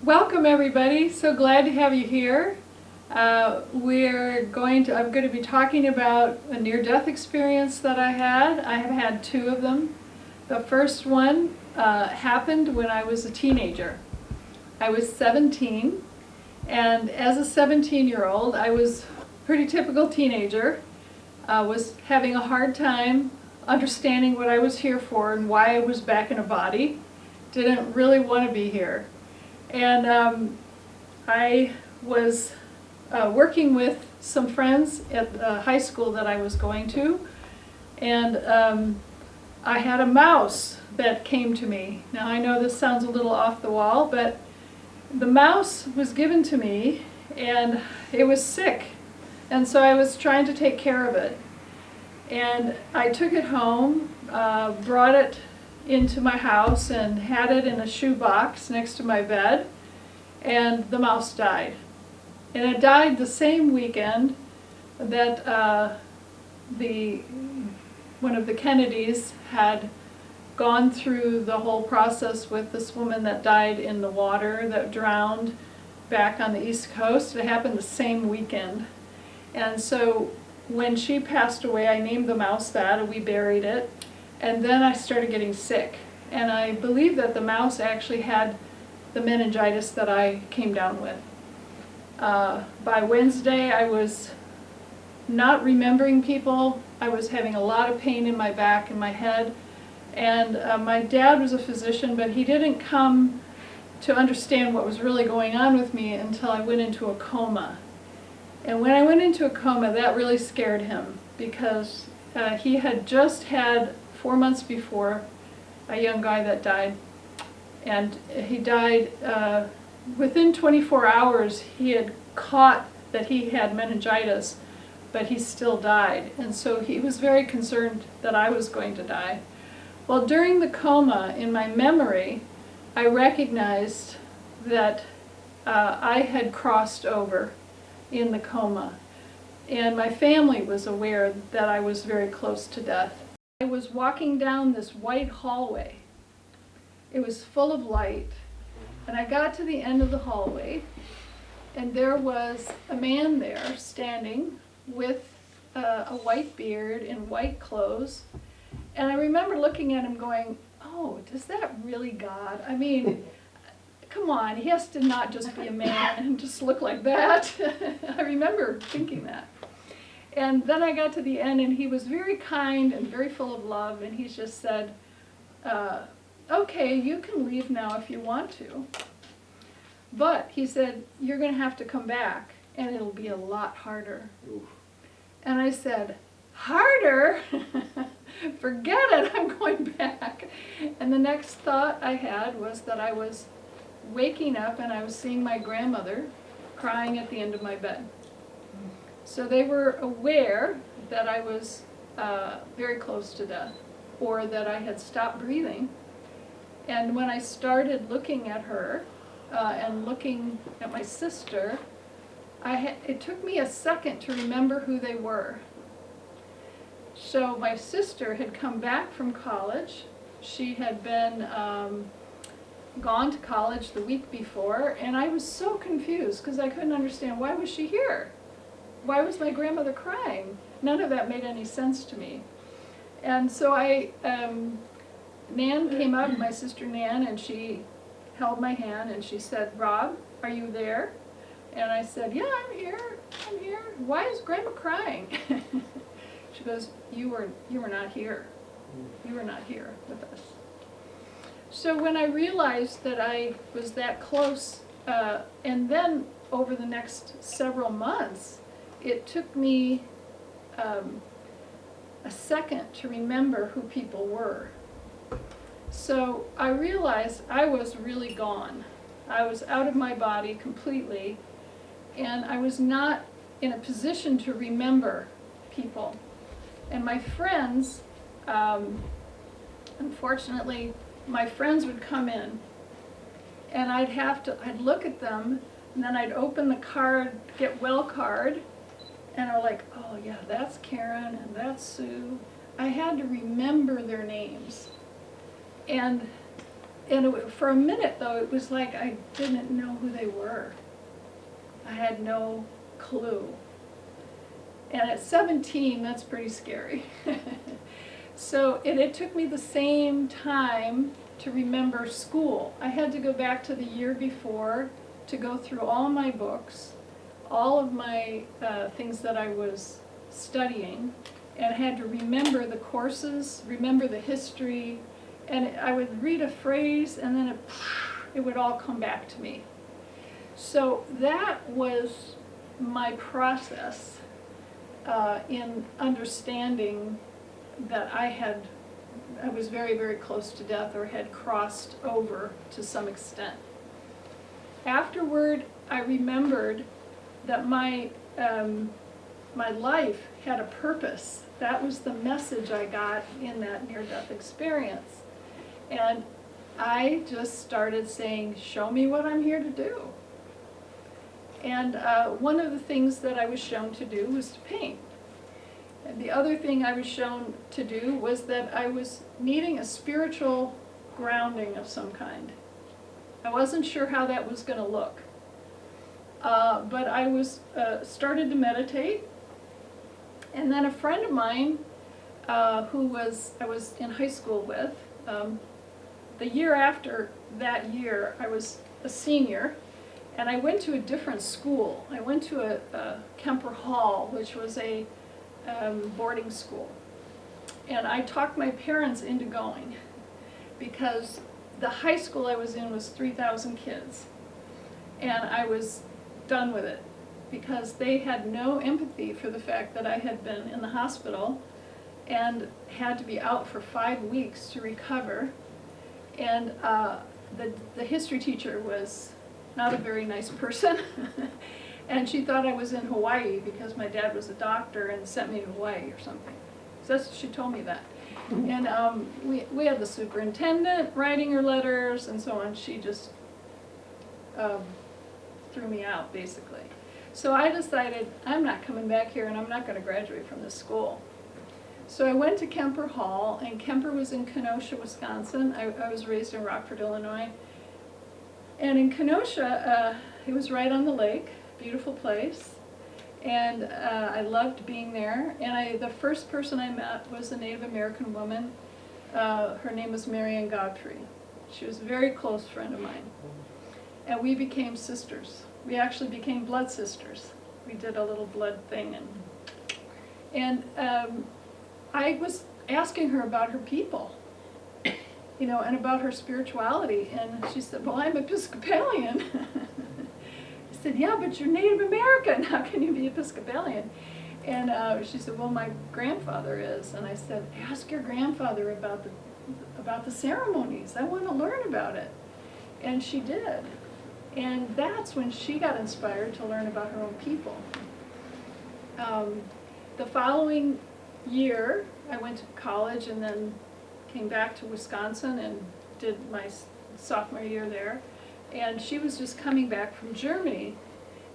Welcome everybody, so glad to have you here. I'm going to be talking about a near-death experience that I had. I have had two of them. The first one happened when I was a teenager. I was 17, and as a 17-year-old, I was a pretty typical teenager. Was having a hard time understanding what I was here for and why I was back in a body. Didn't really want to be here. And I was working with some friends at the high school that I was going to, and I had a mouse that came to me. Now I know this sounds a little off the wall, but the mouse was given to me and it was sick, and so I was trying to take care of it. And I took it home, brought it into my house and had it in a shoebox next to my bed, and the mouse died. And it died the same weekend that one of the Kennedys had gone through the whole process with this woman that died in the water, that drowned back on the East Coast. It happened the same weekend. And so when she passed away, I named the mouse that, and we buried it. And then I started getting sick. And I believe that the mouse actually had the meningitis that I came down with. By Wednesday, I was not remembering people. I was having a lot of pain in my back and my head. And my dad was a physician, but he didn't come to understand what was really going on with me until I went into a coma. And when I went into a coma, that really scared him, because he had just had 4 months before a young guy that died, and he died within 24 hours. He had caught that he had meningitis, but he still died, and so he was very concerned that I was going to die. Well, during the coma, in my memory, I recognized that I had crossed over in the coma, and my family was aware that I was very close to death. I was walking down this white hallway. It was full of light, and I got to the end of the hallway, and there was a man there standing with a white beard and white clothes. And I remember looking at him going, oh, is that really God? I mean, come on, he has to not just be a man and just look like that. I remember thinking that. And then I got to the end, and he was very kind and very full of love, and he just said, okay, you can leave now if you want to. But he said, you're going to have to come back, and it'll be a lot harder. Oof. And I said, harder? Forget it, I'm going back. And the next thought I had was that I was waking up and I was seeing my grandmother crying at the end of my bed. So they were aware that I was very close to death, or that I had stopped breathing. And when I started looking at her and looking at my sister, it took me a second to remember who they were. So my sister had come back from college. She had been gone to college the week before, and I was so confused because I couldn't understand, why was she here? Why was my grandmother crying? None of that made any sense to me. And so Nan came up, my sister Nan, and she held my hand and she said, Rob, are you there? And I said, yeah, I'm here. Why is Grandma crying? She goes, you were not here. You were not here with us. So when I realized that I was that close, and then over the next several months, it took me a second to remember who people were. So I realized I was really gone. I was out of my body completely, and I was not in a position to remember people. And my friends, unfortunately, my friends would come in, and I'd look at them, and then I'd open the card, get well card, and I'm like, oh yeah, that's Karen, and that's Sue. I had to remember their names. And for a minute though, it was like I didn't know who they were. I had no clue. And at 17, that's pretty scary. So it took me the same time to remember school. I had to go back to the year before to go through all my books, all of my things that I was studying, and I had to remember the courses, remember the history, and I would read a phrase and then it would all come back to me. So that was my process in understanding that I was very, very close to death or had crossed over to some extent. Afterward, I remembered that my life had a purpose. That was the message I got in that near-death experience. And I just started saying, show me what I'm here to do. And one of the things that I was shown to do was to paint. And the other thing I was shown to do was that I was needing a spiritual grounding of some kind. I wasn't sure how that was going to look. But I started to meditate. And then a friend of mine I was in high school with, the year after that year, I was a senior, and I went to a different school. I went to a Kemper Hall, which was a boarding school. And I talked my parents into going because the high school I was in was 3,000 kids. And I was done with it because they had no empathy for the fact that I had been in the hospital and had to be out for 5 weeks to recover. And the history teacher was not a very nice person. And she thought I was in Hawaii because my dad was a doctor and sent me to Hawaii or something. So she told me that. And we had the superintendent writing her letters and so on. She just threw me out, basically. So I decided I'm not coming back here and I'm not going to graduate from this school. So I went to Kemper Hall, and Kemper was in Kenosha, Wisconsin. I was raised in Rockford, Illinois. And in Kenosha, it was right on the lake, beautiful place. And I loved being there. And the first person I met was a Native American woman. Her name was Marianne Godfrey. She was a very close friend of mine. And we became sisters. We actually became blood sisters. We did a little blood thing. And I was asking her about her people, and about her spirituality. And she said, well, I'm Episcopalian. I said, yeah, but you're Native American. How can you be Episcopalian? And she said, well, my grandfather is. And I said, ask your grandfather about the ceremonies. I want to learn about it. And she did. And that's when she got inspired to learn about her own people. The following year, I went to college and then came back to Wisconsin and did my sophomore year there. And she was just coming back from Germany.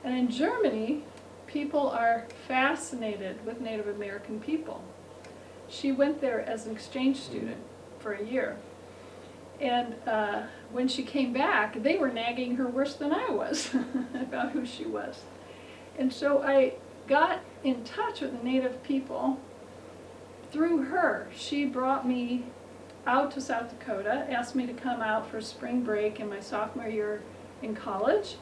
And in Germany, people are fascinated with Native American people. She went there as an exchange student for a year. And when she came back, they were nagging her worse than I was about who she was. And so I got in touch with the Native people through her. She brought me out to South Dakota, asked me to come out for spring break in my sophomore year in college.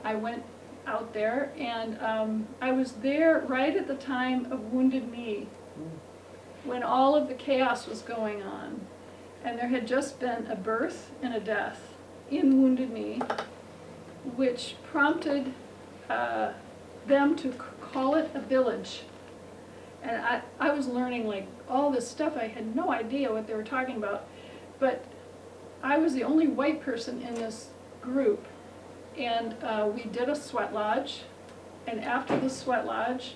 I went out there, and I was there right at the time of Wounded Knee, when all of the chaos was going on. And there had just been a birth and a death in Wounded Knee, which prompted them to call it a village. And I was learning like all this stuff. I had no idea what they were talking about. But I was the only white person in this group. And we did a sweat lodge. And after the sweat lodge,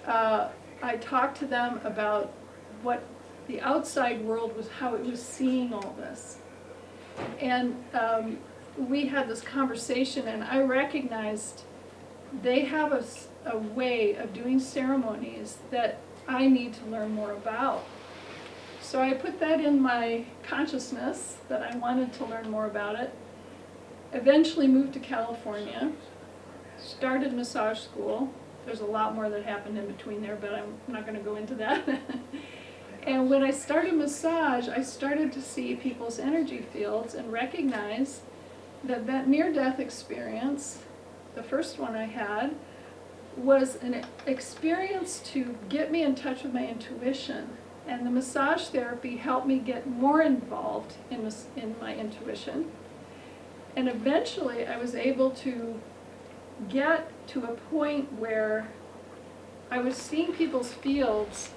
I talked to them about what the outside world was, how it was seeing all this. And we had this conversation, and I recognized they have a way of doing ceremonies that I need to learn more about. So I put that in my consciousness that I wanted to learn more about it. Eventually moved to California, started massage school. There's a lot more that happened in between there, but I'm not going to go into that. And when I started massage, I started to see people's energy fields and recognize that that near-death experience, the first one I had, was an experience to get me in touch with my intuition. And the massage therapy helped me get more involved in my intuition. And eventually I was able to get to a point where I was seeing people's fields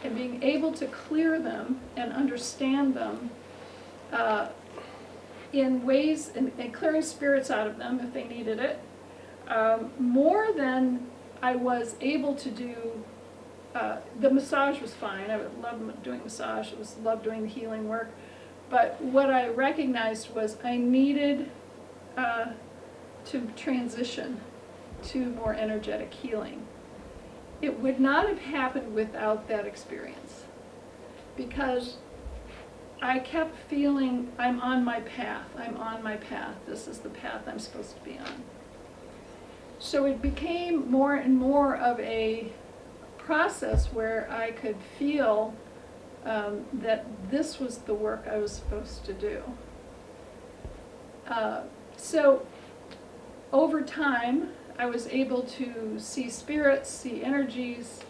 and being able to clear them and understand them in ways, and clearing spirits out of them if they needed it, more than I was able to do. The massage was fine. I would love doing massage. I loved doing the healing work. But what I recognized was I needed to transition to more energetic healing. It would not have happened without that experience, because I kept feeling I'm on my path. I'm on my path. This is the path I'm supposed to be on. So it became more and more of a process where I could feel that this was the work I was supposed to do. So over time, I was able to see spirits, see energies.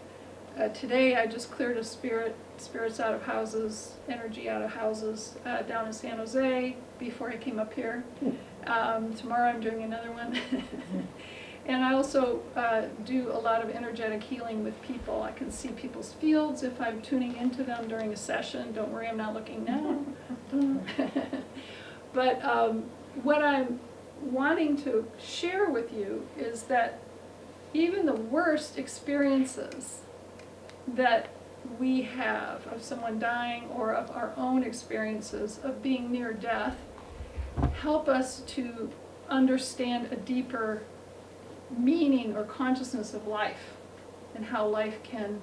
Today I just cleared spirits out of houses, energy out of houses down in San Jose before I came up here. Tomorrow I'm doing another one. And I also do a lot of energetic healing with people. I can see people's fields if I'm tuning into them during a session. Don't worry, I'm not looking now. But what I'm wanting to share with you is that even the worst experiences that we have of someone dying or of our own experiences of being near death help us to understand a deeper meaning or consciousness of life and how life can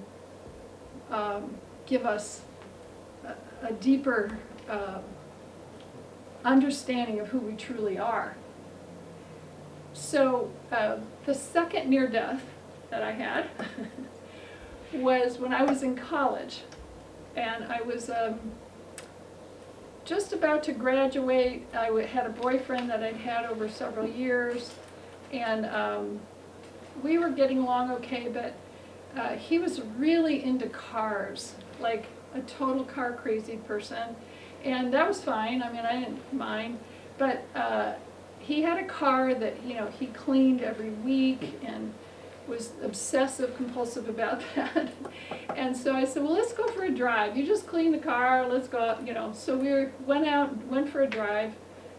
give us a deeper understanding of who we truly are. So the second near death that I had was when I was in college, and I was just about to graduate. I had a boyfriend that I'd had over several years, and we were getting along okay, but he was really into cars, like a total car crazy person, and that was fine. I mean, I didn't mind, but he had a car that, you know, he cleaned every week and was obsessive compulsive about that. And so I said, well, let's go for a drive. You just clean the car, let's go out, you know. So we went for a drive.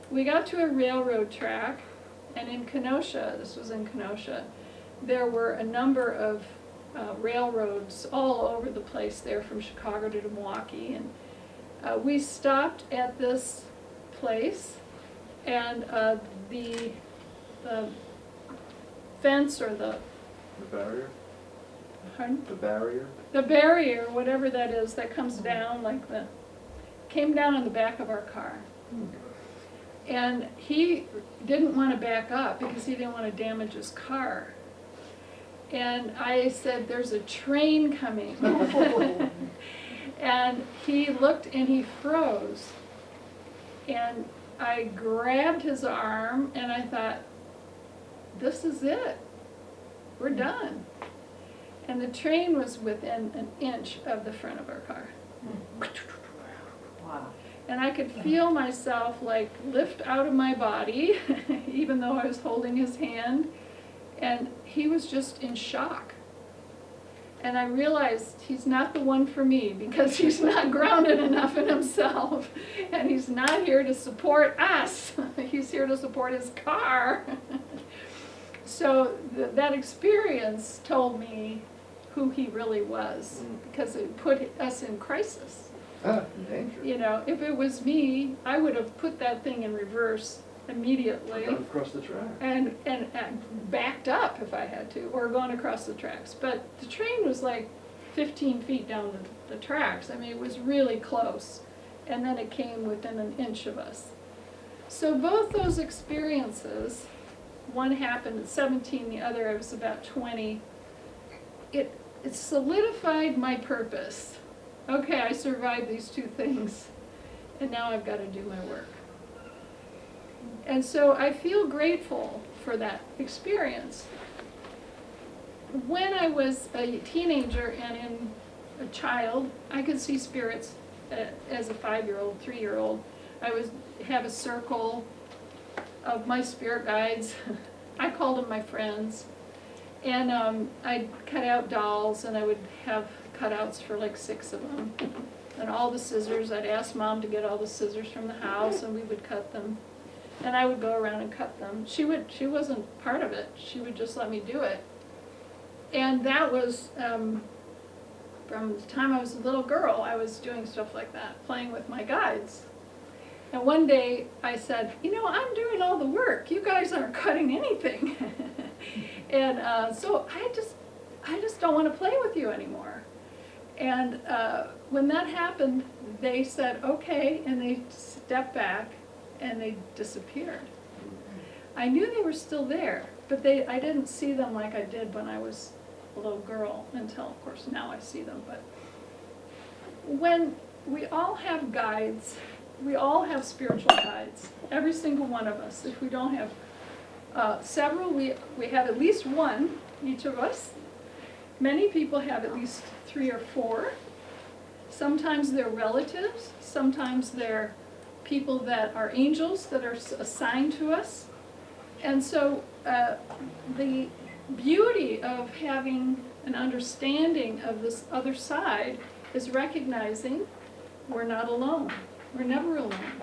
We got to a railroad track, and in Kenosha, this was in Kenosha, there were a number of railroads all over the place there from Chicago to Milwaukee. And we stopped at this place, and the fence or the barrier? Pardon? The barrier? The barrier, whatever that is, that comes down like came down on the back of our car. And he didn't want to back up because he didn't want to damage his car. And I said, there's a train coming. And he looked and he froze. And I grabbed his arm and I thought, this is it. We're done. And the train was within an inch of the front of our car. Wow. And I could feel myself like lift out of my body, even though I was holding his hand. And he was just in shock. And I realized he's not the one for me because he's not grounded enough in himself. And he's not here to support us. He's here to support his car. So that experience told me who he really was, because it put us in crisis. Danger. You know, if it was me, I would have put that thing in reverse immediately. Gone across the track. And backed up if I had to, or gone across the tracks. But the train was like 15 feet down the tracks. I mean, it was really close. And then it came within an inch of us. So both those experiences, one happened at 17, the other I was about 20, it solidified my purpose. Okay, I survived these two things, and now I've got to do my work. And so I feel grateful for that experience. When I was a teenager and a child, I could see spirits as a 5-year-old, 3-year-old. I would have a circle of my spirit guides. I called them my friends. And I'd cut out dolls, and I would have cutouts for like 6 of them. And all the scissors, I'd ask Mom to get all the scissors from the house, and we would cut them. And I would go around and cut them. She wasn't part of it. She would just let me do it. And that was, from the time I was a little girl, I was doing stuff like that, playing with my guides. And one day I said, you know, I'm doing all the work. You guys aren't cutting anything. And so I just don't want to play with you anymore. And when that happened, they said, okay, and they stepped back and they disappeared. I knew they were still there, but I didn't see them like I did when I was a little girl until, of course, now I see them. But when we all have guides, we all have spiritual guides, every single one of us. If we don't have several, we have at least one, each of us. Many people have at least 3 or 4. Sometimes they're relatives, sometimes they're people that are angels that are assigned to us. And so the beauty of having an understanding of this other side is recognizing we're not alone. We're never alone.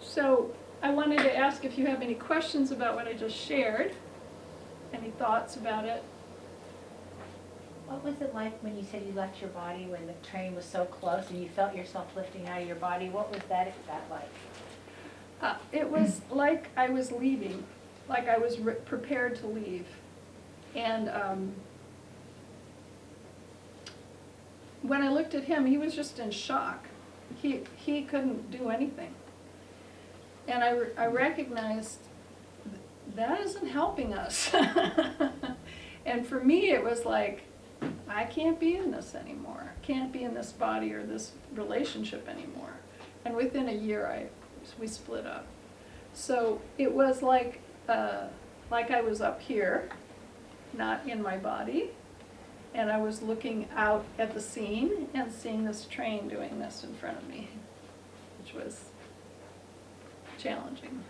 So I wanted to ask if you have any questions about what I just shared. Any thoughts about it? What was it like when you said you left your body when the train was so close and you felt yourself lifting out of your body? What was that like? It was like I was leaving, like I was prepared to leave. And when I looked at him, he was just in shock. He couldn't do anything. And I recognized that isn't helping us. And for me, it was like, I can't be in this anymore. I can't be in this body or this relationship anymore. And within a year, we split up. So it was like I was up here, not in my body, and I was looking out at the scene and seeing this train doing this in front of me, which was challenging.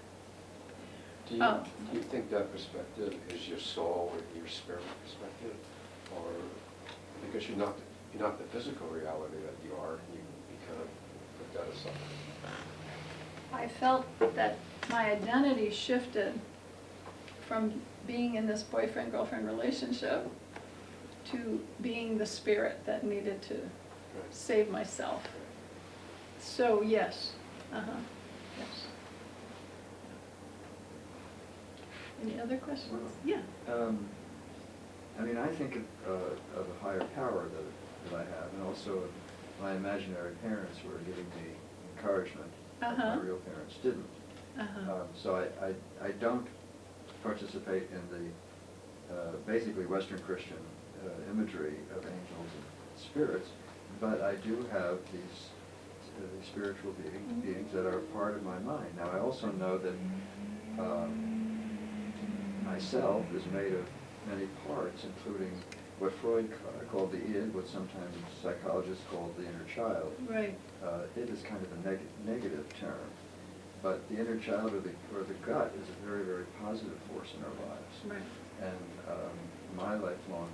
Do you think that perspective is your soul or your spirit perspective, or because you're not the physical reality that you are, you kind of put that aside? I felt that my identity shifted from being in this boyfriend-girlfriend relationship to being the spirit that needed to save myself. So yes, yes. Any other questions? Yeah. I mean, I think of a higher power that I have, and also of my imaginary parents who are giving me encouragement that my real parents didn't. So I don't participate in the basically Western Christian imagery of angels and spirits, but I do have these spiritual beings that are part of my mind. Now, I also know that myself is made of many parts, including what Freud called the id, what sometimes psychologists call the inner child. Right. It is kind of a negative term, but the inner child or the gut is a very, very positive force in our lives. Right. And my lifelong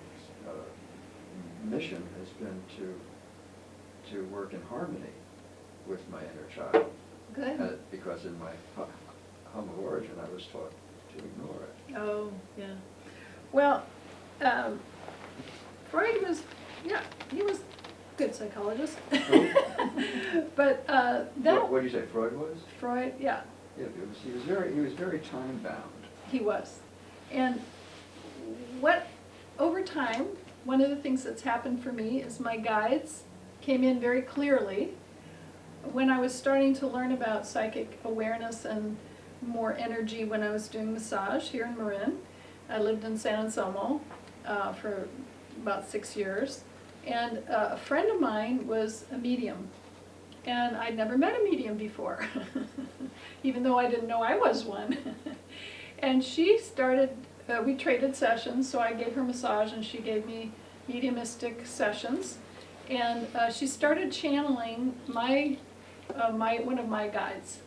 mission has been to work in harmony with my inner child. Good. Because in my home of origin, I was taught to ignore it. Oh, yeah. Well, Freud was, he was a good psychologist. But that... What do you say, Freud was? Freud, yeah. Yeah, he was very time-bound. He was. And over time, one of the things that's happened for me is my guides came in very clearly when I was starting to learn about psychic awareness and more energy when I was doing massage here in Marin. I lived in San Anselmo for about 6 years, and a friend of mine was a medium, and I'd never met a medium before, even though I didn't know I was one. And she started, we traded sessions, so I gave her massage and she gave me mediumistic sessions, and she started channeling one of my guides,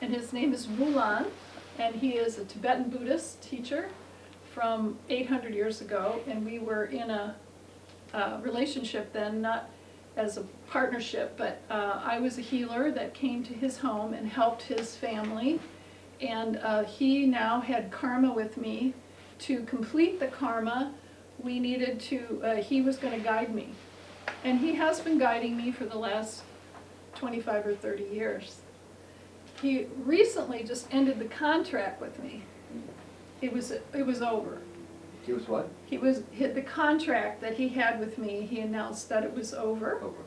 and his name is Wulan, and he is a Tibetan Buddhist teacher from 800 years ago, and we were in a relationship then, not as a partnership, but I was a healer that came to his home and helped his family, and he now had karma with me. To complete the karma, we needed to, he was going to guide me, and he has been guiding me for the last 25 or 30 years. He recently just ended the contract with me. It was over. He was what? The contract that he had with me, he announced that it was over. Over.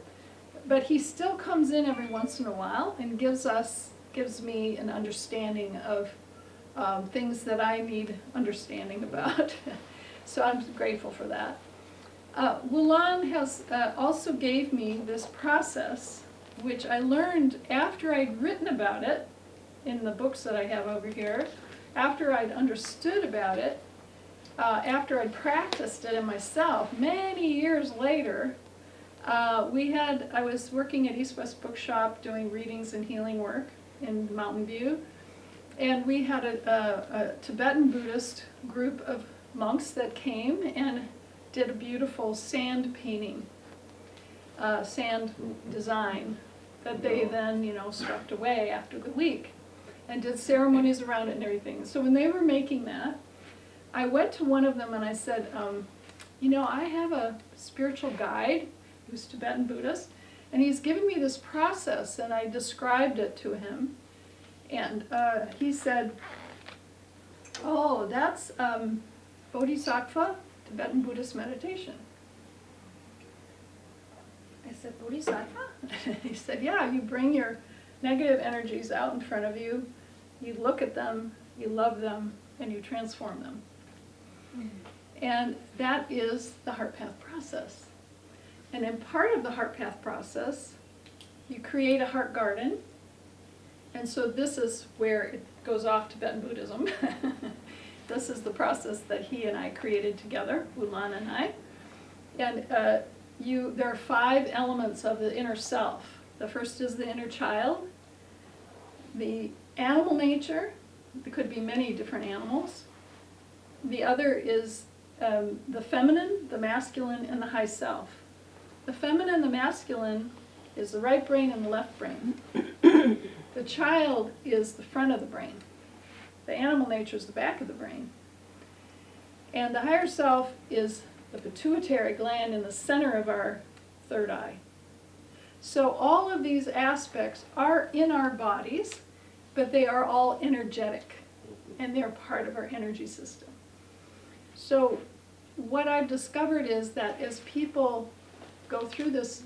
But he still comes in every once in a while and gives me an understanding of things that I need understanding about. So I'm grateful for that. Wulan has also gave me this process, which I learned after I'd written about it in the books that I have over here, after I'd understood about it, after I'd practiced it in myself, many years later. I was working at East West Bookshop doing readings and healing work in Mountain View, and we had a Tibetan Buddhist group of monks that came and did a beautiful sand painting, sand design that they then, swept away after the week and did ceremonies around it and everything. So when they were making that, I went to one of them and I said, I have a spiritual guide who's Tibetan Buddhist, and he's given me this process, and I described it to him, and he said, oh, that's Bodhisattva, Tibetan Buddhist meditation. I said, Bodhisattva? He said, yeah, you bring your negative energies out in front of you, you look at them, you love them, and you transform them. And that is the heart path process. And in part of the heart path process, you create a heart garden. And so this is where it goes off Tibetan Buddhism. This is the process that he and I created together, Wulan and I. And there are 5 elements of the inner self. The first is the inner child, the animal nature. There could be many different animals. The other is the feminine, the masculine, and the high self. The feminine, the masculine, is the right brain and the left brain. The child is the front of the brain. The animal nature is the back of the brain. And the higher self is the pituitary gland in the center of our third eye. So all of these aspects are in our bodies, but they are all energetic, and they're part of our energy system. So what I've discovered is that as people go through this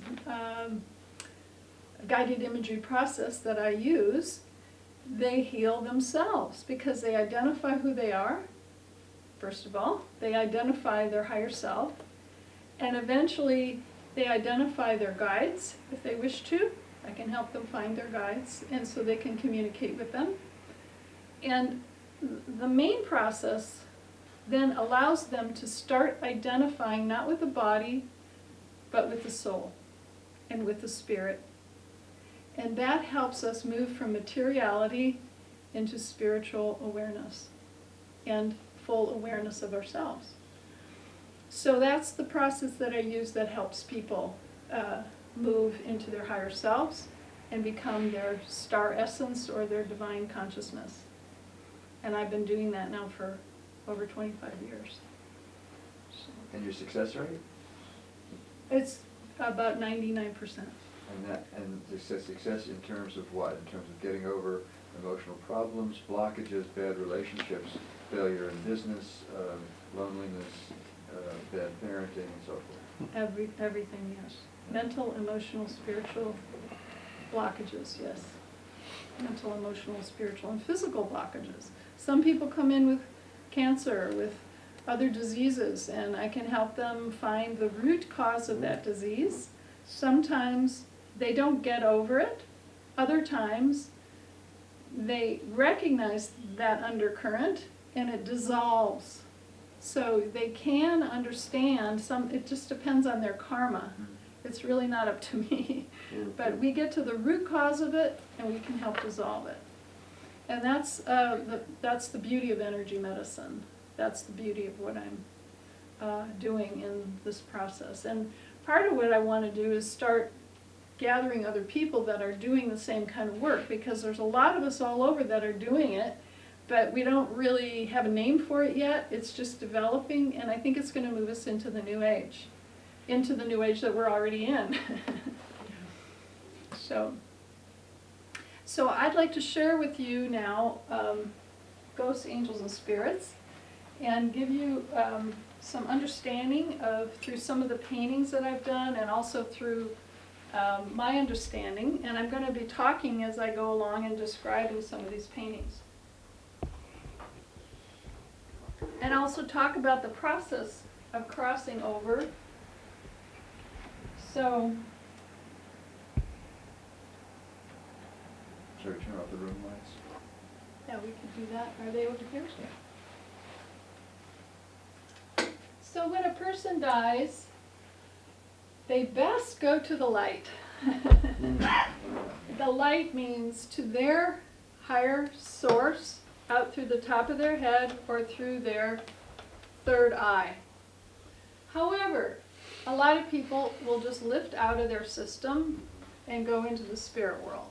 guided imagery process that I use, they heal themselves because they identify who they are, first of all. They identify their higher self, and eventually they identify their guides if they wish to. I can help them find their guides, and so they can communicate with them. And the main process then allows them to start identifying not with the body, but with the soul and with the spirit. And that helps us move from materiality into spiritual awareness and full awareness of ourselves. So that's the process that I use that helps people move into their higher selves and become their star essence or their divine consciousness. And I've been doing that now for over 25 years. So And your success rate? it's about 99%. And the success in terms of what? In terms of getting over emotional problems, blockages, bad relationships, failure in business, loneliness, bad parenting and so forth. Everything, yes. Mental, emotional, spiritual blockages, yes. Mental, emotional, spiritual, and physical blockages. Some people come in with cancer, with other diseases, and I can help them find the root cause of that disease. Sometimes they don't get over it. Other times they recognize that undercurrent and it dissolves. So they can understand it just depends on their karma. It's really not up to me. But we get to the root cause of it and we can help dissolve it. And that's the beauty of energy medicine. That's the beauty of what I'm doing in this process. And part of what I want to do is start gathering other people that are doing the same kind of work, because there's a lot of us all over that are doing it, but we don't really have a name for it yet. It's just developing, and I think it's going to move us into the new age that we're already in. So I'd like to share with you now ghosts, angels, and spirits, and give you some understanding through some of the paintings that I've done, and also through my understanding. And I'm going to be talking as I go along and describing some of these paintings. And also talk about the process of crossing over. So, Shall we turn off the room lights? yeah, we could do that. Are they over here? Yeah. So when a person dies, they best go to the light. The light means to their higher source, out through the top of their head or through their third eye. However, a lot of people will just lift out of their system and go into the spirit world.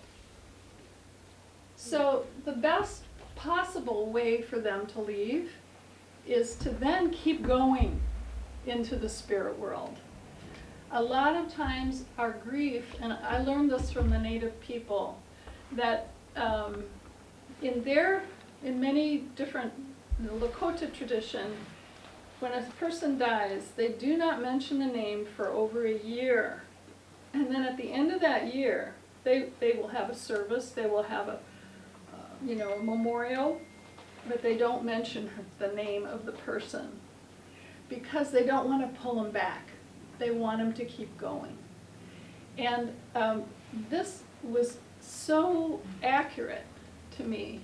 So the best possible way for them to leave is to then keep going into the spirit world. A lot of times our grief, and I learned this from the native people, that in many different, the Lakota tradition, when a person dies, they do not mention the name for over a year. And then at the end of that year, they will have a service, they will have a memorial, but they don't mention the name of the person because they don't want to pull them back. They want them to keep going. And this was so accurate to me.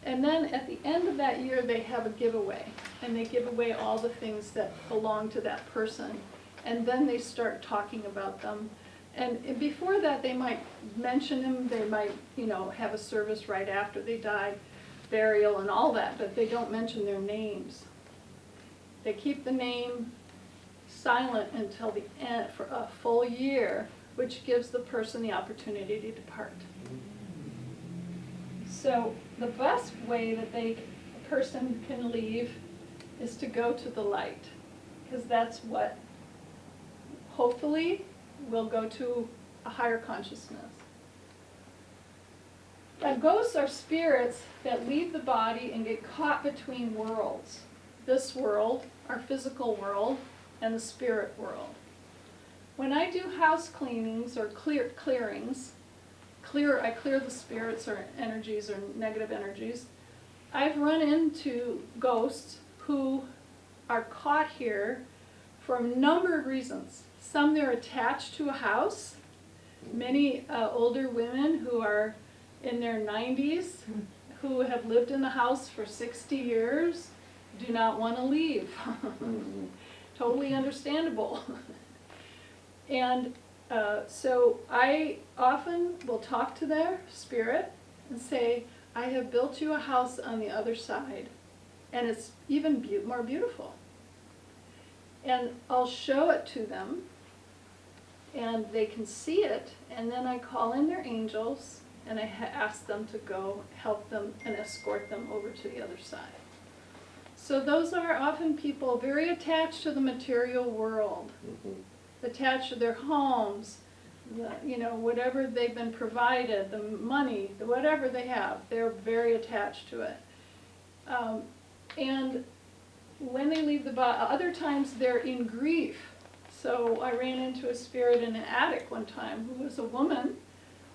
And then at the end of that year, they have a giveaway, and they give away all the things that belong to that person. And then they start talking about them. And before that, they might mention them, they might, have a service right after they died, burial and all that, but they don't mention their names. They keep the name silent until the end, for a full year, which gives the person the opportunity to depart. So the best way that a person can leave is to go to the light, because that's what hopefully will go to a higher consciousness. Now, ghosts are spirits that leave the body and get caught between worlds. This world, our physical world, and the spirit world. When I do house cleanings or clearings, I clear the spirits or energies or negative energies, I've run into ghosts who are caught here for a number of reasons. Some, they're attached to a house. Many older women who are in their 90s, who have lived in the house for 60 years, do not want to leave. Totally understandable. And so I often will talk to their spirit and say, I have built you a house on the other side, and it's even more beautiful. And I'll show it to them, and they can see it, and then I call in their angels, and I ask them to go help them and escort them over to the other side. So those are often people very attached to the material world, attached to their homes, whatever they've been provided, the money, whatever they have, they're very attached to it. And when they leave the body, other times they're in grief. So I ran into a spirit in an attic one time who was a woman,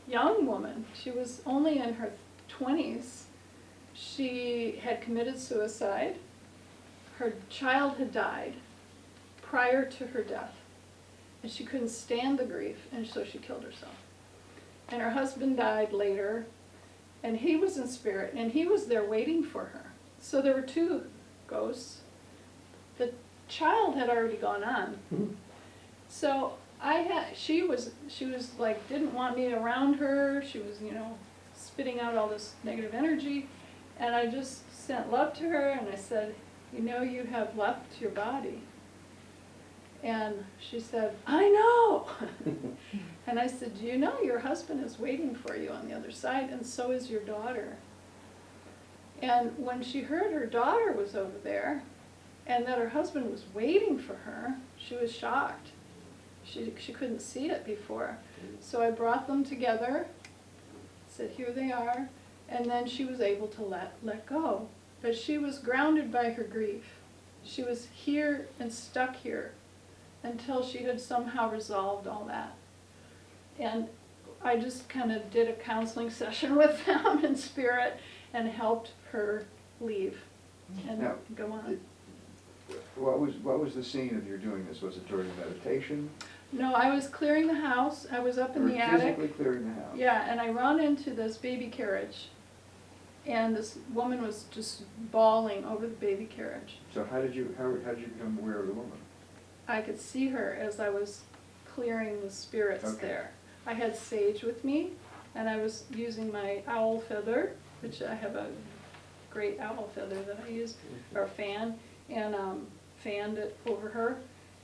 young woman. She was only in her 20s. She had committed suicide. Her child had died prior to her death. And she couldn't stand the grief, and so she killed herself. And her husband died later, and he was in spirit, and he was there waiting for her. So there were two ghosts. The child had already gone on. So she was like, didn't want me around her. She was, spitting out all this negative energy. And I just sent love to her, and I said, you have left your body. And she said, I know. And I said, do you know your husband is waiting for you on the other side, and so is your daughter. And when she heard her daughter was over there, and that her husband was waiting for her, she was shocked. She couldn't see it before. So I brought them together, said, here they are, and then she was able to let go. But she was grounded by her grief. She was here and stuck here until she had somehow resolved all that. And I just kind of did a counseling session with them in spirit and helped her leave and Now, go on. What was the scene of your doing this? Was it during meditation? No, I was clearing the house. I was up in the attic. Physically clearing the house? Yeah, and I run into this baby carriage. And this woman was just bawling over the baby carriage. So how did you become aware of the woman? I could see her as I was clearing the spirits Okay. there. I had sage with me, and I was using my owl feather, which I have a great owl feather that I use, or fan, and fanned it over her.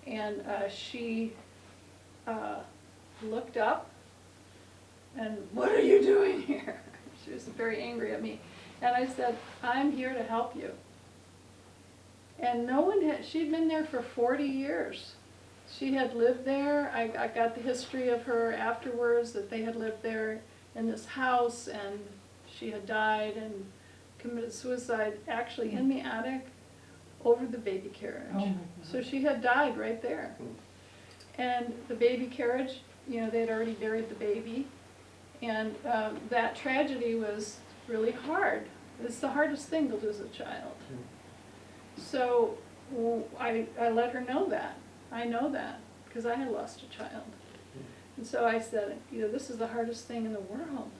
And she looked up, and what are you doing here? She was very angry at me. And I said, I'm here to help you. And no one had, she'd been there for 40 years. She had lived there. I got the history of her afterwards, that they had lived there in this house, and she had died and committed suicide actually in the attic over the baby carriage. Oh my God. So she had died right there. And the baby carriage, they had already buried the baby. And that tragedy was really hard. It's the hardest thing to lose a child. So I let her know that. I know that, because I had lost a child. And so I said, this is the hardest thing in the world.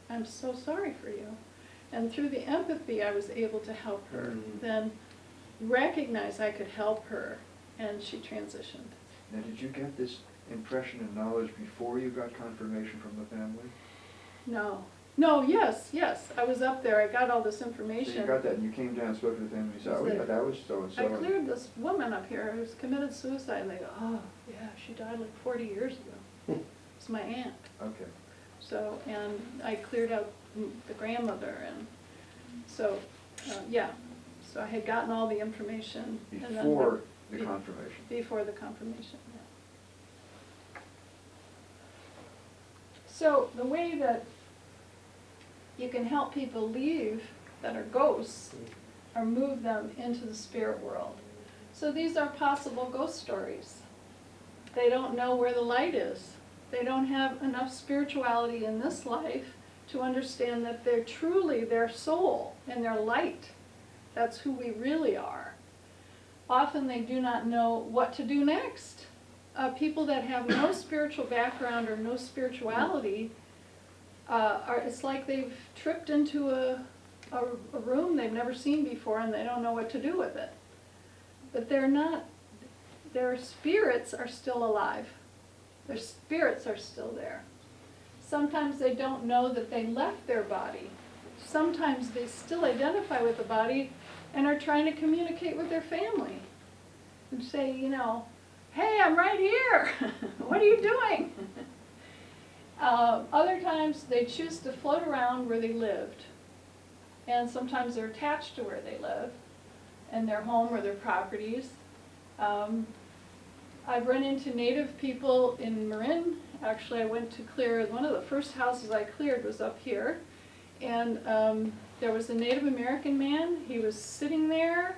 I'm so sorry for you. And through the empathy, I was able to help her. Then recognize I could help her, and she transitioned. Now, did you get this impression and knowledge before you got confirmation from the family? No, yes. I was up there. I got all this information. So you got that, and you came down and spoke to the family, and you said, oh yeah, that was so-and-so. I cleared this woman up here who's committed suicide, and they go, oh, yeah, she died like 40 years ago. It's my aunt. Okay. So, and I cleared out the grandmother, and so, yeah. So I had gotten all the information. And then Before the confirmation? Before the confirmation, yeah. So the way that you can help people leave that are ghosts or move them into the spirit world. So these are possible ghost stories. They don't know where the light is. They don't have enough spirituality in this life to understand that they're truly their soul and their light. That's who we really are. Often they do not know what to do next. People that have no spiritual background or no spirituality, it's like they've tripped into a room they've never seen before, and they don't know what to do with it. But they're not, their spirits are still alive. Their spirits are still there. Sometimes they don't know that they left their body. Sometimes they still identify with the body and are trying to communicate with their family and say, hey, I'm right here. What are you doing? Other times they choose to float around where they lived. And sometimes they're attached to where they live and their home or their properties. I've run into native people in Marin. Actually, I went to clear, one of the first houses I cleared was up here. And there was a Native American man. He was sitting there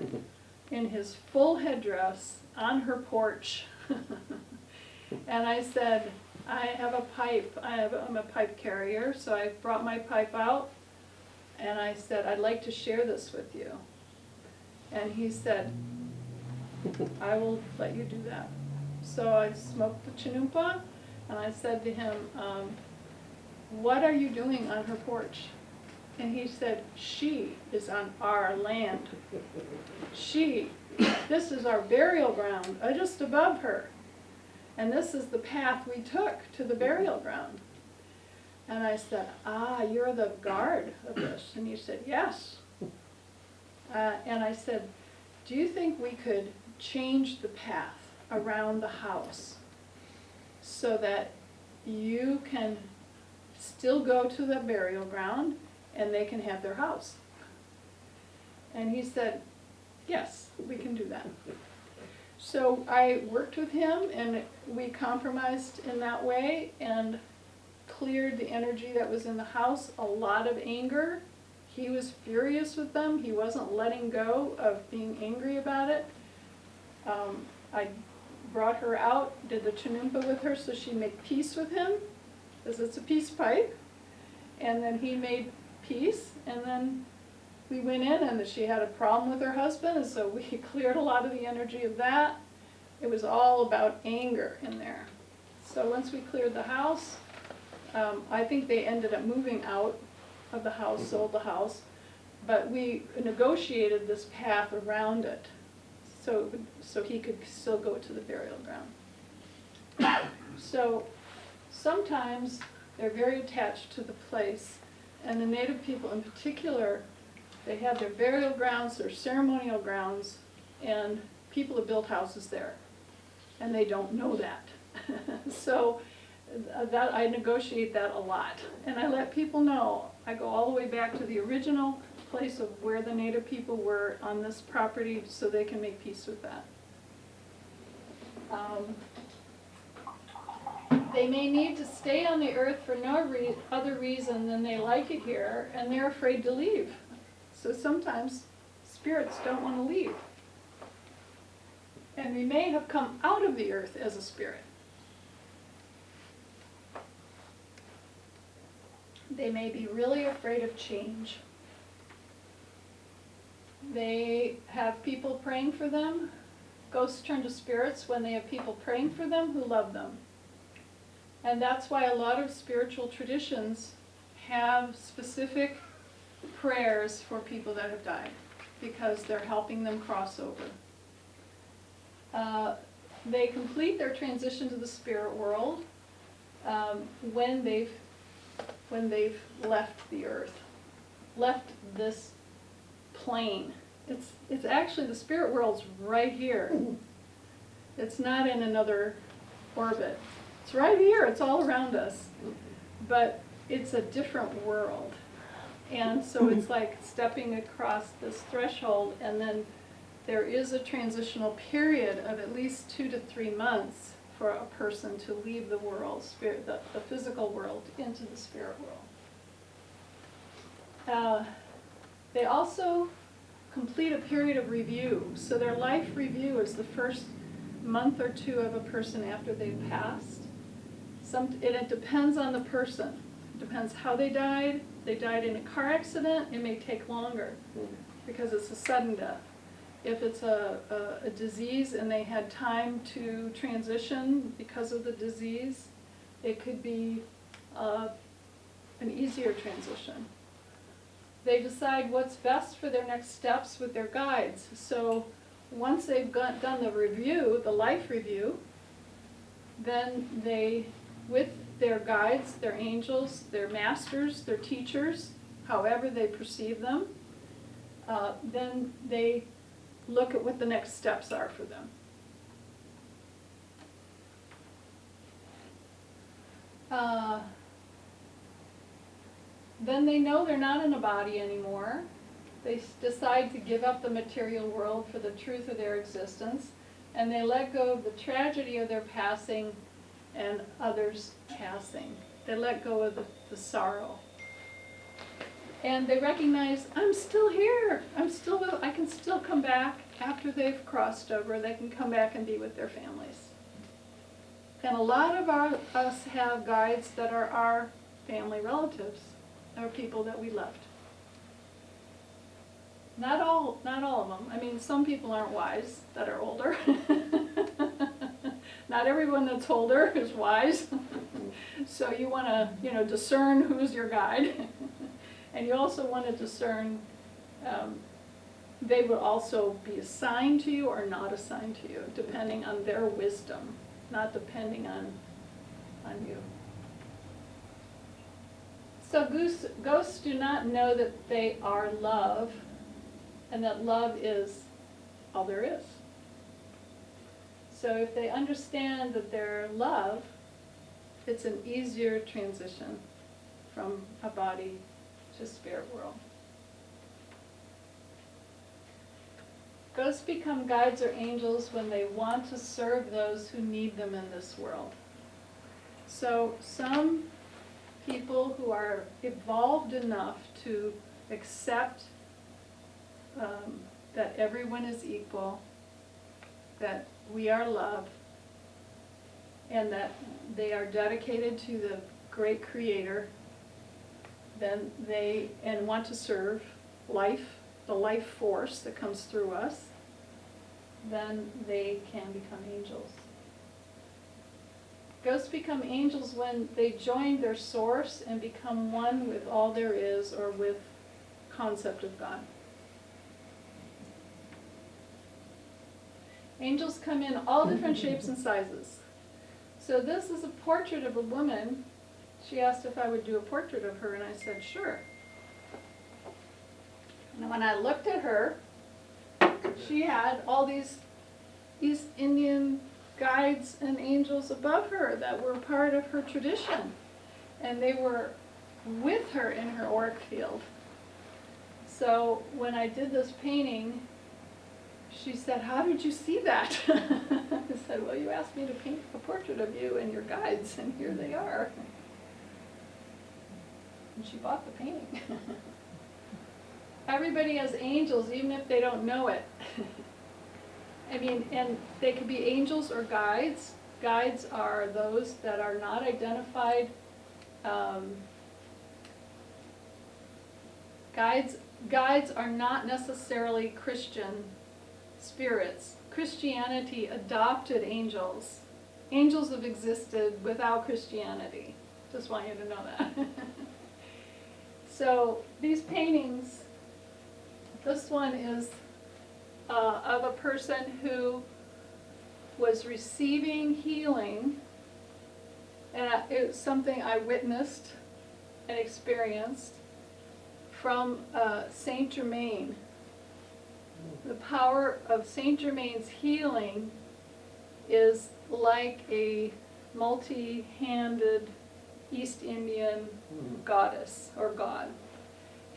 in his full headdress on her porch. And I said, I have a pipe, I'm a pipe carrier, so I brought my pipe out, and I said, I'd like to share this with you. And he said, I will let you do that. So I smoked the chinumpa, and I said to him, what are you doing on her porch? And he said, she is on our land. This is our burial ground, just above her. And this is the path we took to the burial ground. And I said, you're the guard of this. And he said, yes. And I said, do you think we could change the path around the house so that you can still go to the burial ground and they can have their house? And he said, yes, we can do that. So I worked with him, and we compromised in that way and cleared the energy that was in the house, a lot of anger. He was furious with them. He wasn't letting go of being angry about it. I brought her out, did the chinumpa with her so she'd make peace with him, because it's a peace pipe. And then he made peace, and then we went in, and she had a problem with her husband, and so we cleared a lot of the energy of that. It was all about anger in there. So once we cleared the house, I think they ended up moving out of the house, sold the house, but we negotiated this path around it so he could still go to the burial ground. So sometimes they're very attached to the place, and the Native people in particular, they have their burial grounds, their ceremonial grounds, and people have built houses there, and they don't know that. So that I negotiate that a lot, and I let people know. I go all the way back to the original place of where the Native people were on this property so they can make peace with that. They may need to stay on the earth for no other reason than they like it here, and they're afraid to leave. So sometimes spirits don't want to leave. And they may have come out of the earth as a spirit. They may be really afraid of change. They have people praying for them. Ghosts turn to spirits when they have people praying for them who love them. And that's why a lot of spiritual traditions have specific prayers for people that have died, because they're helping them cross over. They complete their transition to the spirit world when they've left the earth, left this plane. It's actually, the spirit world's right here. It's not in another orbit. It's right here, it's all around us. But it's a different world. And so it's like stepping across this threshold, and then there is a transitional period of at least 2 to 3 months for a person to leave the world, the physical world, into the spirit world. They also complete a period of review. So their life review is the first month or 2 of a person after they've passed. And it depends on the person. It depends how they died. If they died in a car accident, it may take longer because it's a sudden death. If it's a disease and they had time to transition because of the disease, it could be an easier transition. They decide what's best for their next steps with their guides. So once they've done the review, the life review, then they, with their guides, their angels, their masters, their teachers, however they perceive them, then they look at what the next steps are for them. Then they know they're not in a body anymore. They decide to give up the material world for the truth of their existence, and they let go of the tragedy of their passing and others' passing. They let go of the sorrow. And they recognize, I'm still here, I can still come back after they've crossed over, they can come back and be with their families. And a lot of us have guides that are our family relatives, or people that we left. Not all of them. I mean, some people aren't wise that are older. Not everyone that's older is wise. So you want to, discern who's your guide. And you also want to discern, they will also be assigned to you or not assigned to you, depending on their wisdom, not depending on you. So ghosts do not know that they are love, and that love is all there is. So if they understand that they're love, it's an easier transition from a body to spirit world. Ghosts become guides or angels when they want to serve those who need them in this world. So some people who are evolved enough to accept that everyone is equal, that we are love, and that they are dedicated to the great Creator, then and want to serve life, the life force that comes through us, then they can become angels. Ghosts become angels when they join their source and become one with all there is, or with concept of God. Angels come in all different shapes and sizes. So this is a portrait of a woman. She asked if I would do a portrait of her, and I said, sure. And when I looked at her, she had all these East Indian guides and angels above her that were part of her tradition. And they were with her in her auric field. So when I did this painting, she said, how did you see that? I said, well, you asked me to paint a portrait of you and your guides, and here they are. And she bought the painting. Everybody has angels, even if they don't know it. I mean, and they could be angels or guides. Guides are those that are not identified. Guides are not necessarily Christian spirits. Christianity adopted angels. Angels have existed without Christianity. Just want you to know that. So these paintings, this one is of a person who was receiving healing, and it was something I witnessed and experienced from Saint Germain. The power of Saint Germain's healing is like a multi-handed East Indian goddess or god.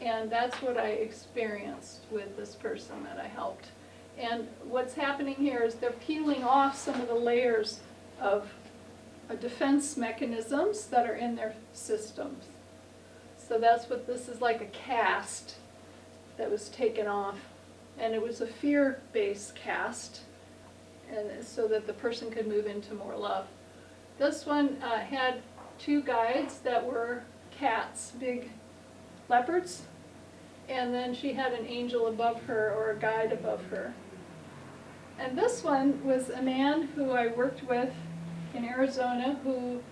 And that's what I experienced with this person that I helped. And what's happening here is they're peeling off some of the layers of defense mechanisms that are in their systems. So that's what this is, like a cast that was taken off. And it was a fear-based cast, and so that the person could move into more love. This one had two guides that were cats, big leopards, and then she had an angel above her, or a guide above her. And this one was a man who I worked with in Arizona, who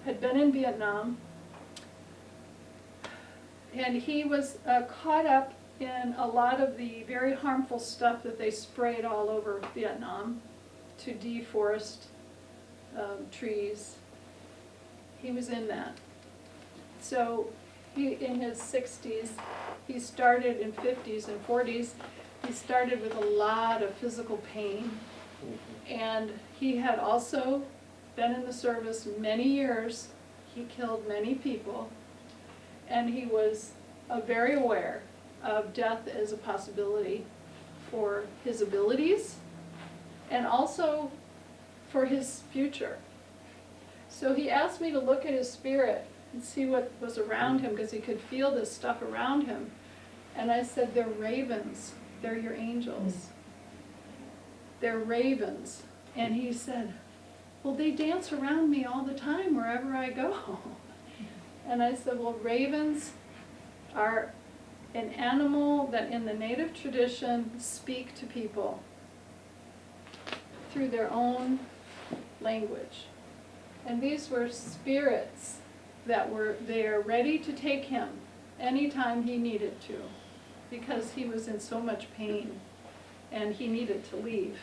had been in Vietnam, and he was caught up in a lot of the very harmful stuff that they sprayed all over Vietnam to deforest trees. He was in that. So he, in his 60s, he started in 50s and 40s, he started with a lot of physical pain. And he had also been in the service many years. He killed many people. And he was very aware of death as a possibility for his abilities and also for his future. So he asked me to look at his spirit, and see what was around him, because he could feel this stuff around him. And I said, they're ravens. They're your angels. They're ravens. And he said, well, they dance around me all the time wherever I go. And I said, well, ravens are an animal that in the native tradition speak to people through their own language. And these were spirits that were there ready to take him anytime he needed to, because he was in so much pain and he needed to leave.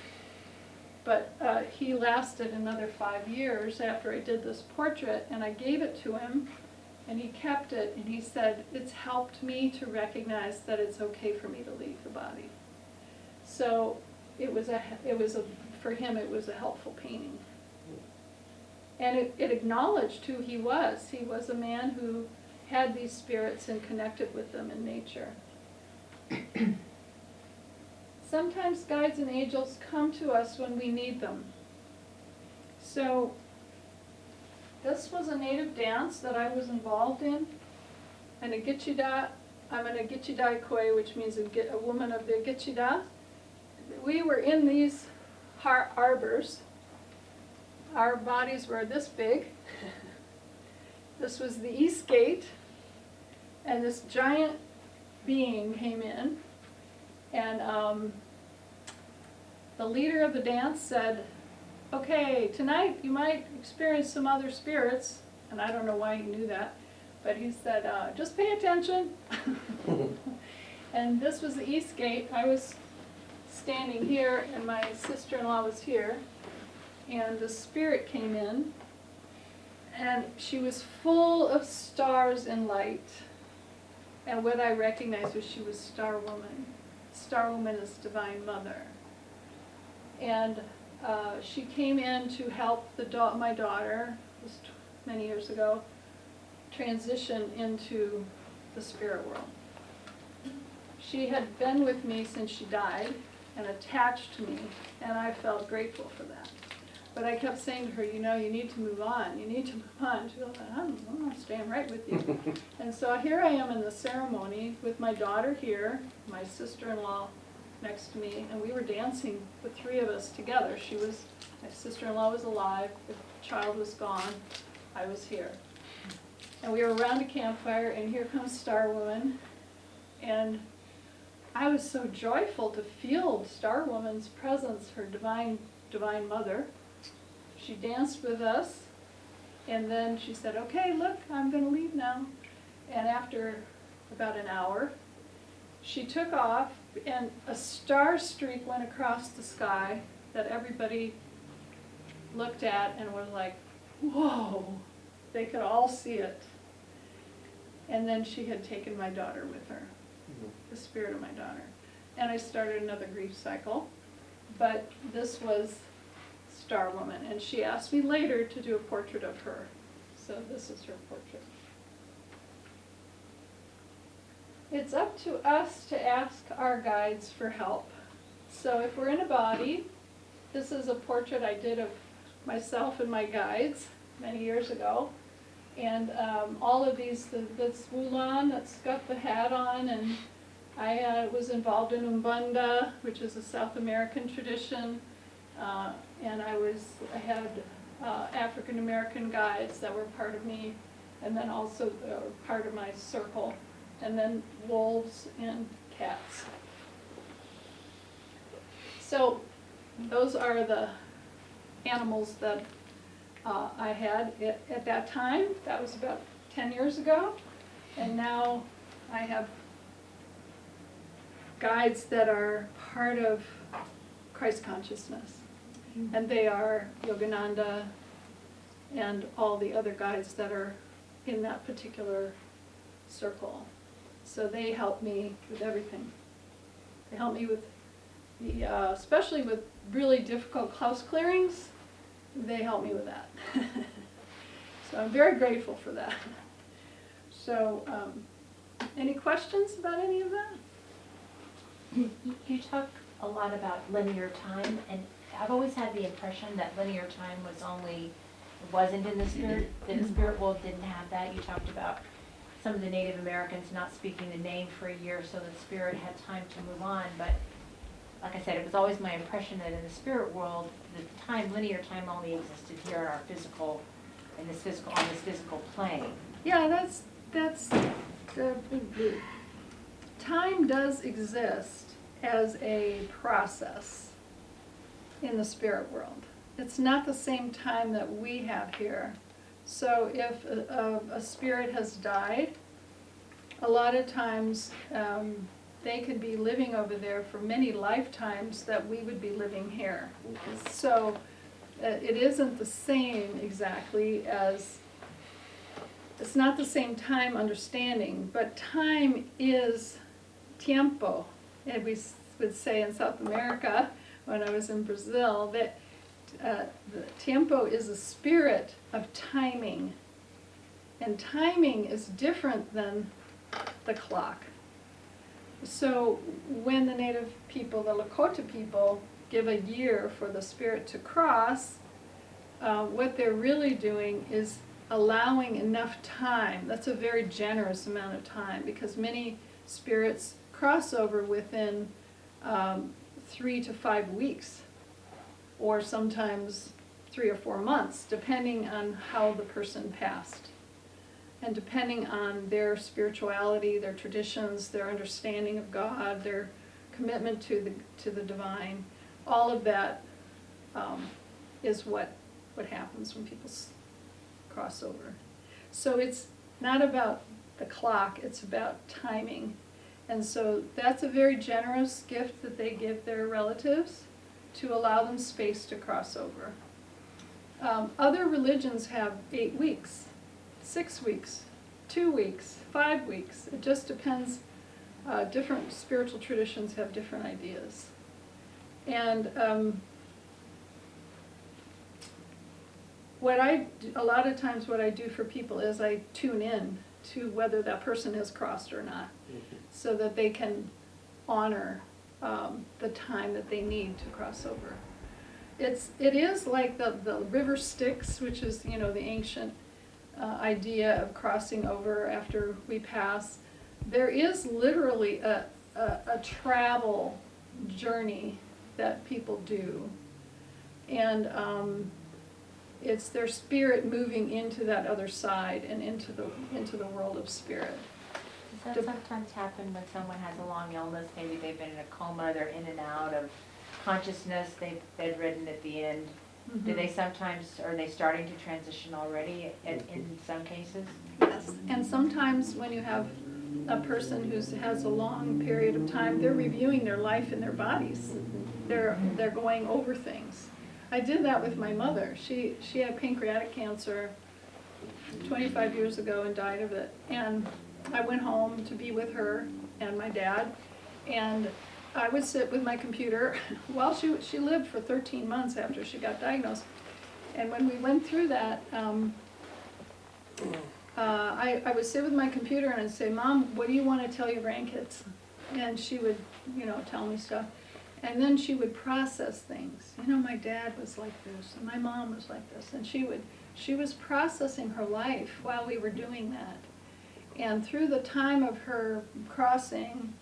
But he lasted another 5 years after I did this portrait, and I gave it to him, and he kept it, and he said, it's helped me to recognize that it's okay for me to leave the body. So for him, it was a helpful painting. And it acknowledged who he was. He was a man who had these spirits and connected with them in nature. Sometimes guides and angels come to us when we need them. So this was a native dance that I was involved in, and a Gitchida. I'm an Gitchida Koi, which means a woman of the Gitchida. We were in these arbors. Our bodies were this big. This was the east gate, and this giant being came in, and the leader of the dance said, okay, tonight you might experience some other spirits, and I don't know why he knew that, but he said, just pay attention. And this was the east gate. I was standing here, and my sister-in-law was here, and the spirit came in, and she was full of stars and light. And what I recognized was she was Star Woman. Star Woman is Divine Mother. And she came in to help my daughter, this was many years ago, transition into the spirit world. She had been with me since she died and attached to me, and I felt grateful for that. But I kept saying to her, you know, you need to move on. You need to move on. She goes, I'm staying right with you. And so here I am in the ceremony with my daughter here, my sister-in-law next to me, and we were dancing, the three of us together. My sister-in-law was alive, the child was gone, I was here. And we were around a campfire, and here comes Star Woman. And I was so joyful to feel Star Woman's presence, her divine mother. She danced with us, and then she said, okay, look, I'm going to leave now. And after about an hour, she took off, and a star streak went across the sky that everybody looked at and was like, whoa, they could all see it. And then she had taken my daughter with her, the spirit of my daughter. And I started another grief cycle, but this was Star Woman, and she asked me later to do a portrait of her. So this is her portrait. It's up to us to ask our guides for help. So if we're in a body, this is a portrait I did of myself and my guides many years ago. And all of these, that's Wulan, that's got the hat on, and I was involved in Umbanda, which is a South American tradition. And I had African American guides that were part of me, and then also part of my circle, and then wolves and cats. So those are the animals that I had at that time. That was about 10 years ago, and now I have guides that are part of Christ consciousness. And they are Yogananda and all the other guides that are in that particular circle. So they help me with everything. They help me with especially with really difficult house clearings, they help me with that. So I'm very grateful for that. So any questions about any of that? You talk a lot about linear time, and I've always had the impression that linear time was only wasn't in the spirit world didn't have that. You talked about some of the Native Americans not speaking the name for a year so the spirit had time to move on, but like I said, it was always my impression that in the spirit world, the linear time only existed here in our physical, on this physical plane. Yeah, that's, time does exist as a process in the spirit world. It's not the same time that we have here. So if a spirit has died, a lot of times they could be living over there for many lifetimes that we would be living here. So it isn't the same exactly as, it's not the same time understanding, but time is tiempo. And we would say in South America, when I was in Brazil, that the tiempo is a spirit of timing. And timing is different than the clock. So when the native people, the Lakota people, give a year for the spirit to cross, what they're really doing is allowing enough time. That's a very generous amount of time, because many spirits cross over within 3 to 5 weeks, or sometimes 3 or 4 months, depending on how the person passed, and depending on their spirituality, their traditions, their understanding of God, their commitment to the divine. All of that is what happens when people cross over. So it's not about the clock, it's about timing. And so that's a very generous gift that they give their relatives to allow them space to cross over. Other religions have 8 weeks, 6 weeks, 2 weeks, 5 weeks. It just depends. Different spiritual traditions have different ideas. And a lot of times what I do for people is I tune in to whether that person has crossed or not, so that they can honor the time that they need to cross over. It is like the river Styx, which is, the ancient idea of crossing over after we pass. There is literally a travel journey that people do, and it's their spirit moving into that other side and into the world of spirit. Does that sometimes happen when someone has a long illness? Maybe they've been in a coma, they're in and out of consciousness, they've bedridden at the end. Mm-hmm. Do they sometimes, are they starting to transition already in some cases? Yes, and sometimes when you have a person who has a long period of time, they're reviewing their life in their bodies. They're going over things. I did that with my mother. She had pancreatic cancer 25 years ago and died of it. And I went home to be with her and my dad, and I would sit with my computer. Well, she lived for 13 months after she got diagnosed. And when we went through that, I would sit with my computer and I'd say, "Mom, what do you want to tell your grandkids?" And she would, tell me stuff. And then she would process things. My dad was like this, and my mom was like this. And she was processing her life while we were doing that. And through the time of her crossing,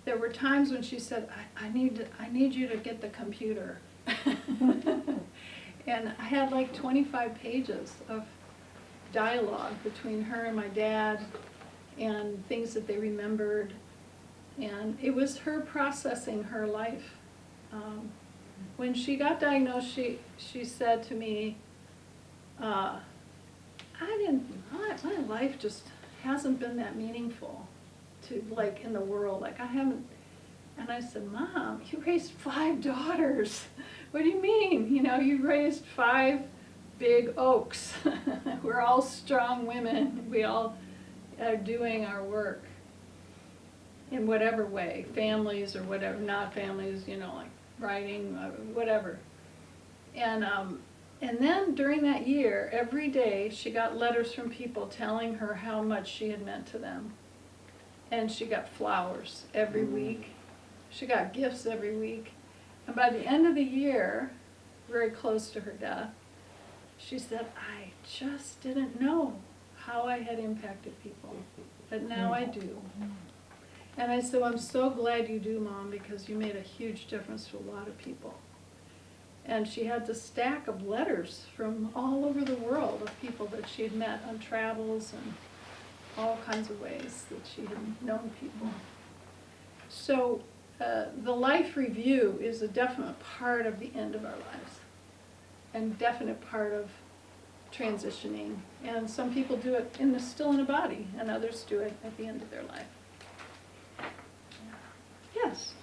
there were times when she said, I need you to get the computer. And I had like 25 pages of dialogue between her and my dad, and things that they remembered. And it was her processing her life. When she got diagnosed, she said to me, my life just hasn't been that meaningful to, like, in the world. Like, I haven't. And I said, "Mom, you raised 5 daughters. What do you mean? You raised 5 big oaks. We're all strong women. We all are doing our work in whatever way, families or whatever, not families, like writing, whatever." And then during that year, every day, she got letters from people telling her how much she had meant to them. And she got flowers every week. She got gifts every week. And by the end of the year, very close to her death, she said, I just didn't know how I had impacted people, but now I do. And I said, well, I'm so glad you do, Mom, because you made a huge difference to a lot of people. And she had this stack of letters from all over the world of people that she had met on travels and all kinds of ways that she had known people. So the life review is a definite part of the end of our lives and definite part of transitioning. And some people do it still in a body, and others do it at the end of their life. Yes?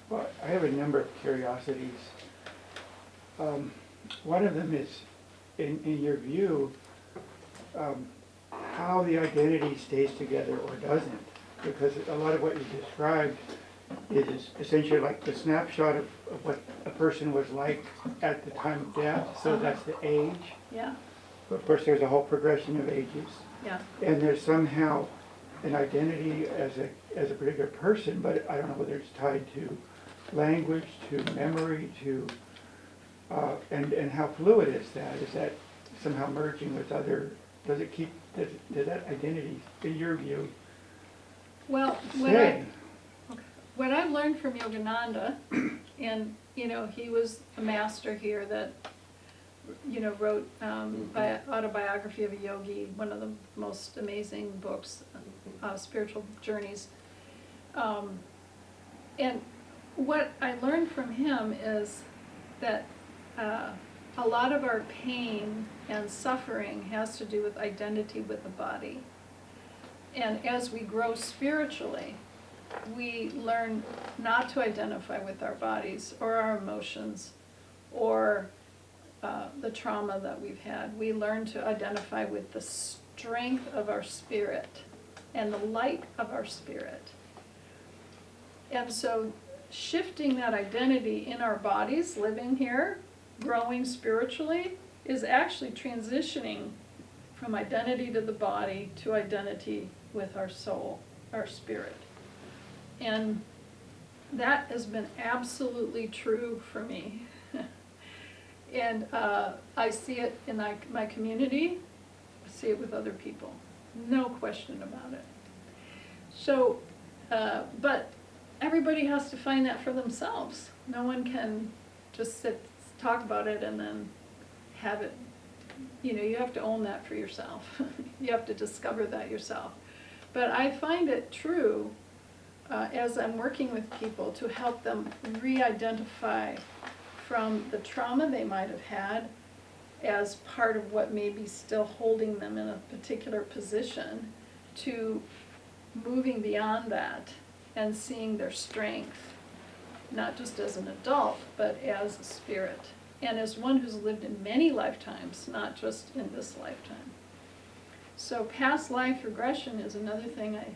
Well, I have a number of curiosities. One of them is, in your view, how the identity stays together or doesn't. Because a lot of what you described is essentially like the snapshot of what a person was like at the time of death, so that's the age. Yeah, But of course, there's a whole progression of ages. yeah. And there's somehow an identity as a particular person, but I don't know whether it's tied to language, to memory, to and how fluid is that? Is that somehow merging with other? Does that identity, in your view, Well, stay? what I've learned from Yogananda, and he was a master here that wrote Autobiography of a Yogi, one of the most amazing books, spiritual journeys. And what I learned from him is that a lot of our pain and suffering has to do with identity with the body. And as we grow spiritually, we learn not to identify with our bodies or our emotions or the trauma that we've had. We learn to identify with the strength of our spirit and the light of our spirit. And so shifting that identity in our bodies, living here, growing spiritually, is actually transitioning from identity to the body to identity with our soul, our spirit. And that has been absolutely true for me. And I see it in my community, I see it with other people, no question about it. So, but everybody has to find that for themselves. No one can just talk about it and then have it, you have to own that for yourself. You have to discover that yourself. But I find it true as I'm working with people to help them re-identify from the trauma they might have had as part of what may be still holding them in a particular position, to moving beyond that and seeing their strength, not just as an adult, but as a spirit, and as one who's lived in many lifetimes, not just in this lifetime. So past life regression is another thing I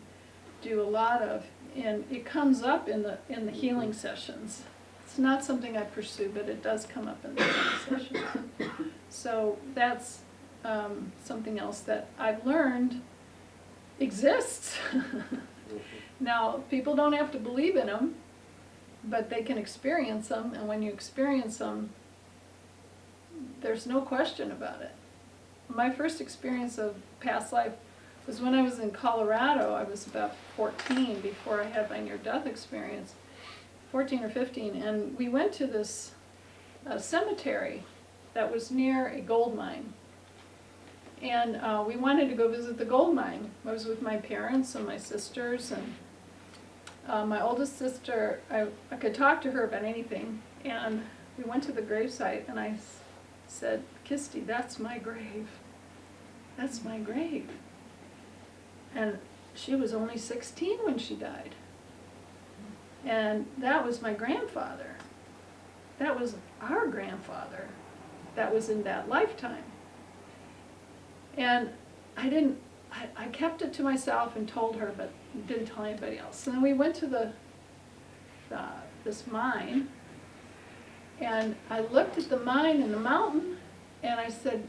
do a lot of, and it comes up in the healing sessions. It's not something I pursue, but it does come up in the healing sessions. So that's something else that I've learned exists. Now, people don't have to believe in them, but they can experience them, and when you experience them, there's no question about it. My first experience of past life was when I was in Colorado. I was about 14 before I had my near-death experience, 14 or 15, and we went to this cemetery that was near a gold mine. And we wanted to go visit the gold mine. I was with my parents and my sisters, and my oldest sister, I could talk to her about anything, and we went to the gravesite, and I said, Kirsty, that's my grave. That's my grave. And she was only 16 when she died. And that was my grandfather. That was our grandfather. That was in that lifetime. And I kept it to myself and told her, but didn't tell anybody else. And then we went to this mine, and I looked at the mine and the mountain, and I said,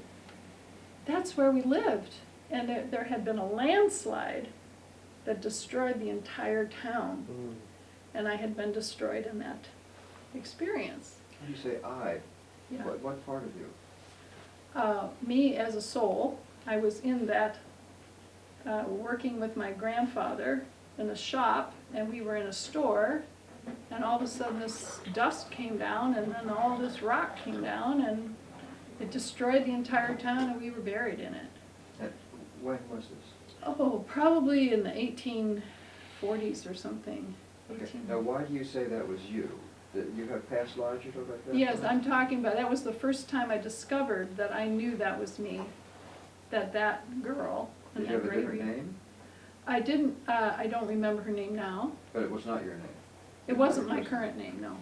that's where we lived. And there had been a landslide that destroyed the entire town. And I had been destroyed in that experience. You say I. Yeah. What part of you? me as a soul. I was in that, working with my grandfather in a shop, and we were in a store, and all of a sudden this dust came down, and then all this rock came down, and it destroyed the entire town, and we were buried in it. And when was this? Oh, probably in the 1840s or something. Okay. 18 Now, why do you say that was you? That you have past lives you talk about that? Yes, I'm talking about, that was the first time I discovered that I knew that was me, that girl. Did and you have that a different bravery. name? I didn't, I don't remember her name now. But it was not your name? It wasn't my current name, no.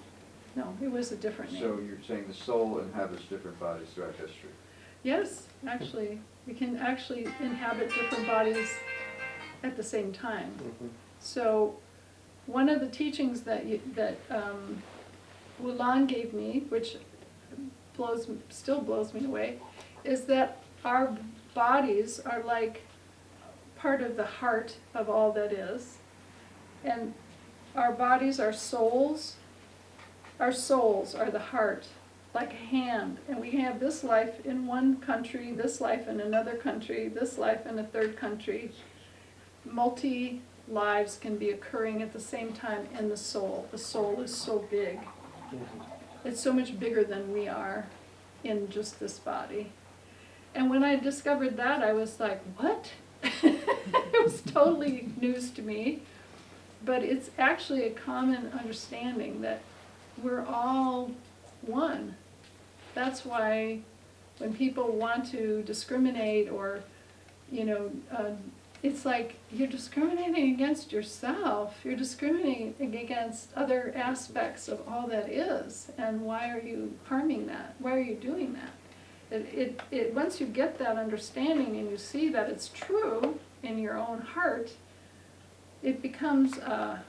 No, it was a different name. So you're saying the soul inhabits different bodies throughout history? Yes, actually, we can actually inhabit different bodies at the same time. So, one of the teachings that Wulan gave me, which still blows me away, is that our bodies are like part of the heart of all that is. And our bodies are souls. Our souls are the heart, like a hand. And we have this life in one country, this life in another country, this life in a third country. Multi-lives can be occurring at the same time in the soul. The soul is so big. It's so much bigger than we are in just this body. And when I discovered that, I was like, what? It was totally news to me. But it's actually a common understanding that we're all one. That's why when people want to discriminate or, it's like you're discriminating against yourself. You're discriminating against other aspects of all that is. And why are you harming that? Why are you doing that? Once you get that understanding and you see that it's true in your own heart, it becomes a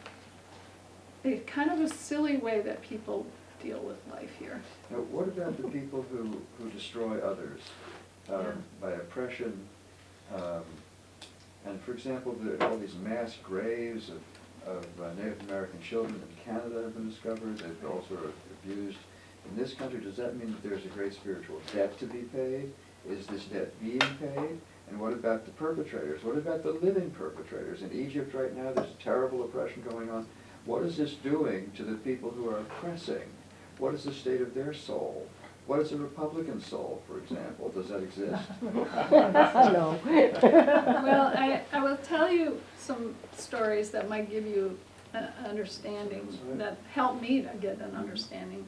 kind of a silly way that people deal with life here. Now, what about the people who destroy others by oppression? And for example, all these mass graves of Native American children in Canada have been discovered. They've all sort of abused. In this country, does that mean that there's a great spiritual debt to be paid? Is this debt being paid? And what about the perpetrators? What about the living perpetrators? In Egypt right now, there's a terrible oppression going on. What is this doing to the people who are oppressing? What is the state of their soul? What is a Republican soul, for example? Does that exist? No. Well, I will tell you some stories that might give you an understanding, that help me to get an understanding.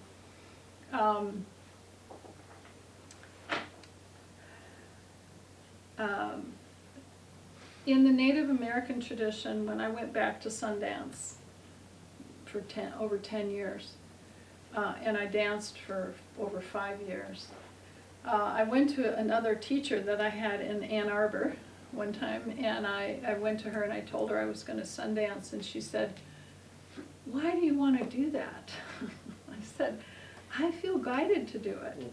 In the Native American tradition, when I went back to Sundance for over 10 years, and I danced for over 5 years, I went to another teacher that I had in Ann Arbor one time, and I went to her and I told her I was going to Sundance, and she said, "Why do you want to do that?" I said, "I feel guided to do it."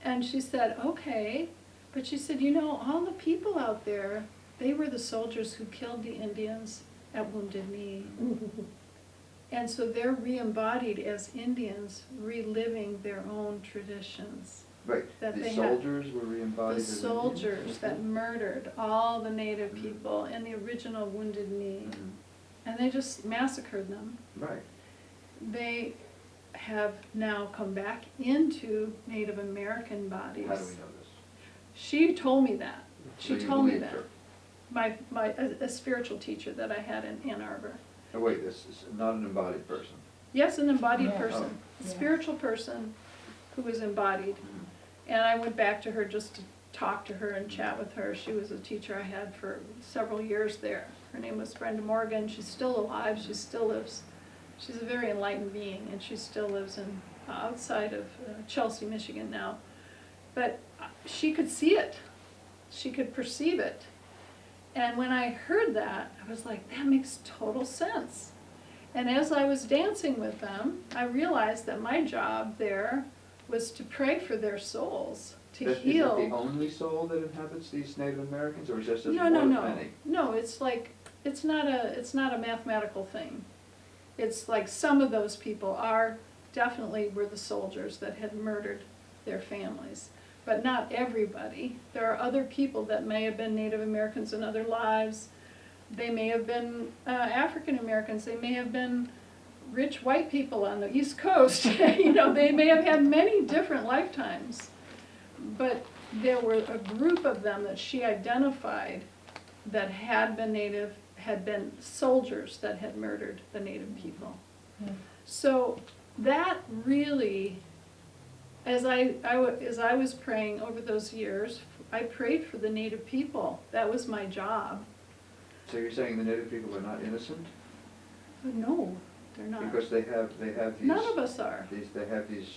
And she said, "Okay," but she said, all the people out there, they were the soldiers who killed the Indians at Wounded Knee. And so they're re-embodied as Indians, reliving their own traditions. Right, That the they soldiers were re-embodied The as soldiers Indians. that murdered all the Native people in the original Wounded Knee, Mhm. and they just massacred them. Right. They have now come back into Native American bodies. How do we know this? She told me that. So She you told me believed that. her. A spiritual teacher that I had in Ann Arbor. Oh, wait, this is not an embodied person. Yes, an embodied Yeah. person, a Yeah. spiritual person who was embodied. Mhm. And I went back to her just to talk to her and chat with her. She was a teacher I had for several years there. Her name was Brenda Morgan. She's still alive. She still lives. She's a very enlightened being, and she still lives outside of Chelsea, Michigan now. But she could see it. She could perceive it. And when I heard that, I was like, that makes total sense. And as I was dancing with them, I realized that my job there was to pray for their souls, to heal. Is that the only soul that inhabits these Native Americans, or is this just No, one no, of no. many? No, it's not a mathematical thing. It's like some of those people definitely were the soldiers that had murdered their families. but not everybody. There are other people that may have been Native Americans in other lives. They may have been African Americans. They may have been rich white people on the East Coast. You know, they may have had many different lifetimes. But there were a group of them that she identified that had been Native, had been soldiers that had murdered the Native people. So that really, as I was praying over those years, I prayed for the Native people. That was my job. So you're saying the Native people are not innocent? No, they're not. Because they have these. None of us are. They have these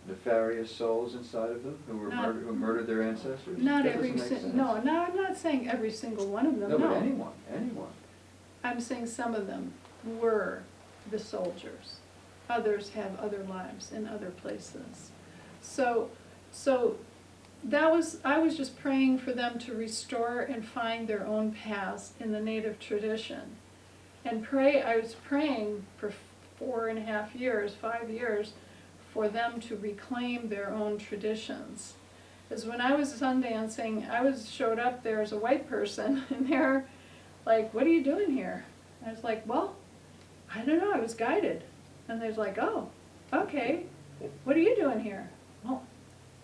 nefarious souls inside of them who were Not- who murdered their ancestors? Not That every, doesn't make sense. no, I'm not saying every single one of them, No, no. but anyone. I'm saying some of them were the soldiers. Others have other lives in other places. So that was, I was just praying for them to restore and find their own paths in the Native tradition. And I was praying for 4.5 years, 5 years, for them to reclaim their own traditions. Because when I was Sundancing, showed up there as a white person, and they're like, "What are you doing here?" I was like, "Well, I don't know, I was guided." And they're like, "Oh, okay, what are you doing here?" "Well,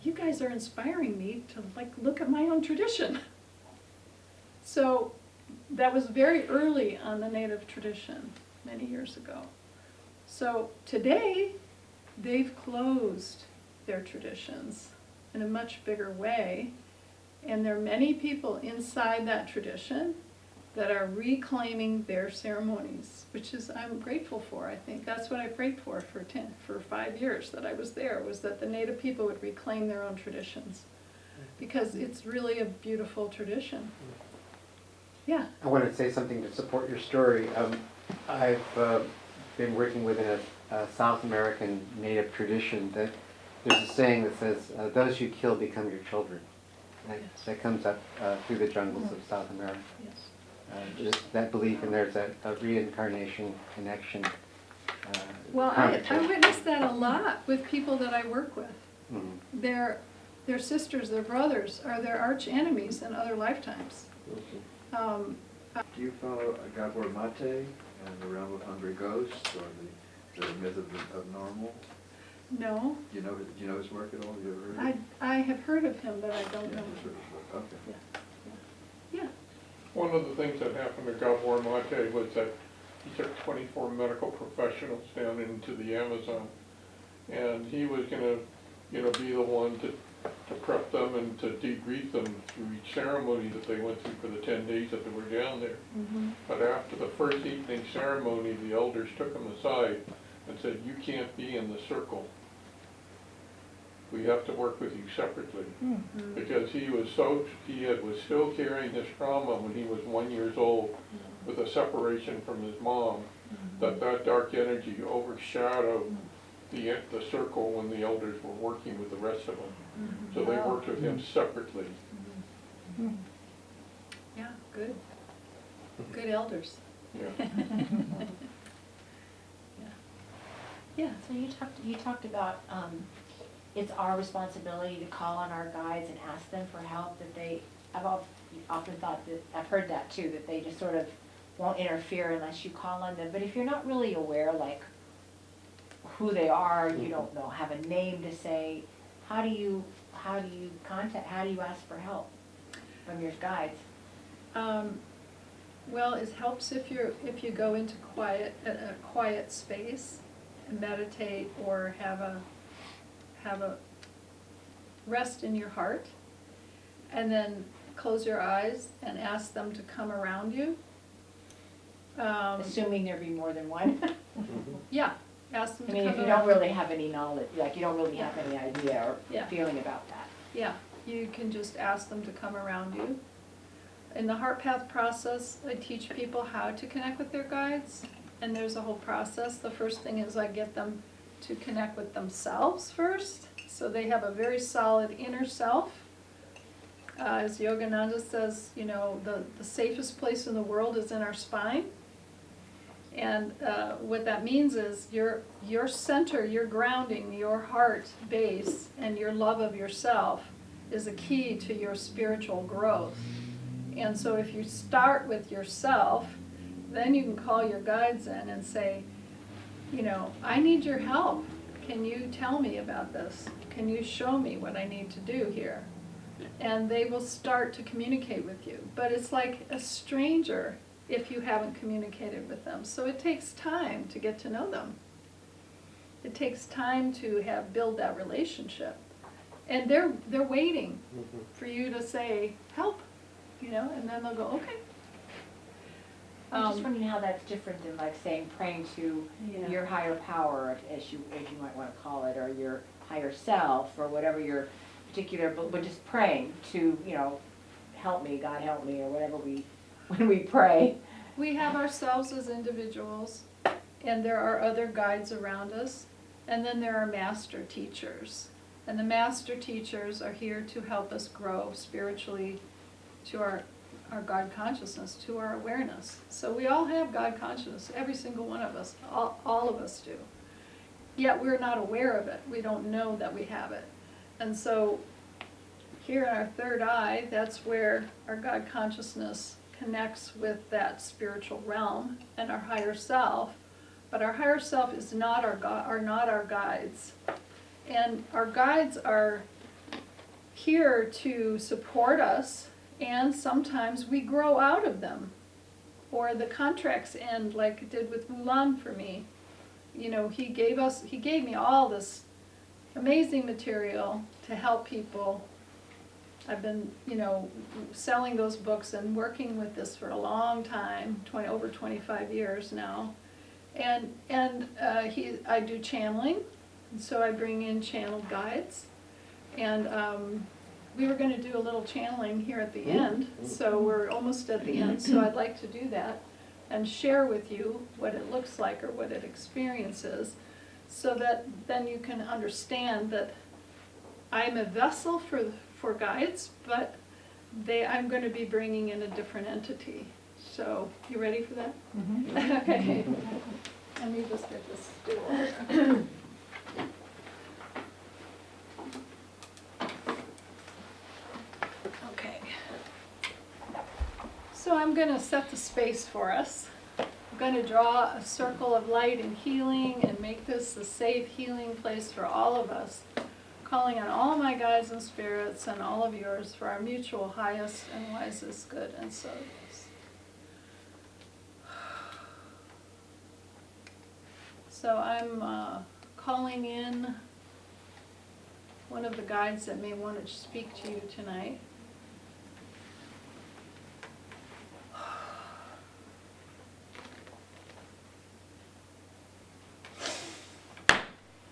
you guys are inspiring me to look at my own tradition." So that was very early on the Native tradition, many years ago. So today, they've closed their traditions in a much bigger way, and there are many people inside that tradition that are reclaiming their ceremonies, which is, I'm grateful for. I think that's what I prayed for 5 years that I was there, was that the Native people would reclaim their own traditions, because it's really a beautiful tradition. Yeah. I want to say something to support your story. I've been working within a South American Native tradition that there's a saying that says, "Those you kill become your children." That comes up through the jungles of South America. Yes. Just that belief, and there's a reincarnation connection. Well, I conversation. witnessed that a lot with people that I work with. Mhm. Their sisters, their brothers, are their arch enemies in other lifetimes. Do you follow Gabor Mate and the realm of hungry ghosts, or the myth of normal? No, Do you know his work at all? Have you ever heard of it? I have heard of him, but I don't Yeah, know he's him. written a book. Okay. Yeah, One of the things that happened to Gabor Mate was that he took 24 medical professionals down into the Amazon, and he was gonna, be the one to prep them and to debrief them through each ceremony that they went through for the 10 days that they were down there. But after the first evening ceremony, the elders took him aside and said, "You can't be in the circle. We have to work with you separately." Because he was still carrying his trauma when he was 1 year old with a separation from his mom, that dark energy overshadowed the circle when the elders were working with the rest of them. So they worked with him separately. yeah, good. Good elders. Yeah. Yeah. So you talked about, it's our responsibility to call on our guides and ask them for help, I've often thought that, I've heard that too, that they just sort of won't interfere unless you call on them. But if you're not really aware, who they are, you don't know, have a name to say, how do you ask for help from your guides? Well, it helps if you go into a quiet space and meditate, or have a rest in your heart, and then close your eyes and ask them to come around you. Assuming there be more than one. Yeah, ask them I to mean, come if you around. don't really have any knowledge, you don't really have any idea or Yeah. feeling about that. Yeah, you can just ask them to come around you. In the Heart Path process, I teach people how to connect with their guides, and there's a whole process. The first thing is I get them to connect with themselves first, so they have a very solid inner self. As Yogananda says, the safest place in the world is in our spine. And what that means is your center, your grounding, your heart base, and your love of yourself is a key to your spiritual growth. And so if you start with yourself, then you can call your guides in and say, you know, I need your help. Can you tell me about this? Can you show me what I need to do here? And they will start to communicate with you. But it's like a stranger if you haven't communicated with them. So it takes time to get to know them. It takes time to build that relationship. And they're waiting for you to say, help, you know, and then they'll go, okay. I'm just wondering how that's different than like saying praying to Yeah. your higher power, as you might want to call it, or your higher self, or whatever your particular, but just praying to, you know, help me, God help me, or whatever when we pray. We have ourselves as individuals, and there are other guides around us, and then there are master teachers. And the master teachers are here to help us grow spiritually to our God consciousness, to our awareness. So we all have God consciousness, every single one of us, all of us do. Yet we're not aware of it. We don't know that we have it. And so here in our third eye, that's where our God consciousness connects with that spiritual realm and our higher self. But our higher self is not not our guides. And our guides are here to support us, and sometimes we grow out of them. Or the contracts end like it did with Wulan for me. You know, he gave me all this amazing material to help people. I've been, you know, selling those books and working with this for a long time, over 25 years now. And I do channeling, and so I bring in channeled guides. And we were going to do a little channeling here at the end, so we're almost at the end, so I'd like to do that and share with you what it looks like or what it experiences, so that then you can understand that I'm a vessel for guides, but I'm going to be bringing in a different entity. So, you ready for that? Mm-hmm. Okay. Let me just get this stool. Okay. So I'm going to set the space for us. I'm going to draw a circle of light and healing and make this a safe healing place for all of us. Calling on all my guides and spirits and all of yours for our mutual highest and wisest good. And so yes. So I'm calling in one of the guides that may want to speak to you tonight.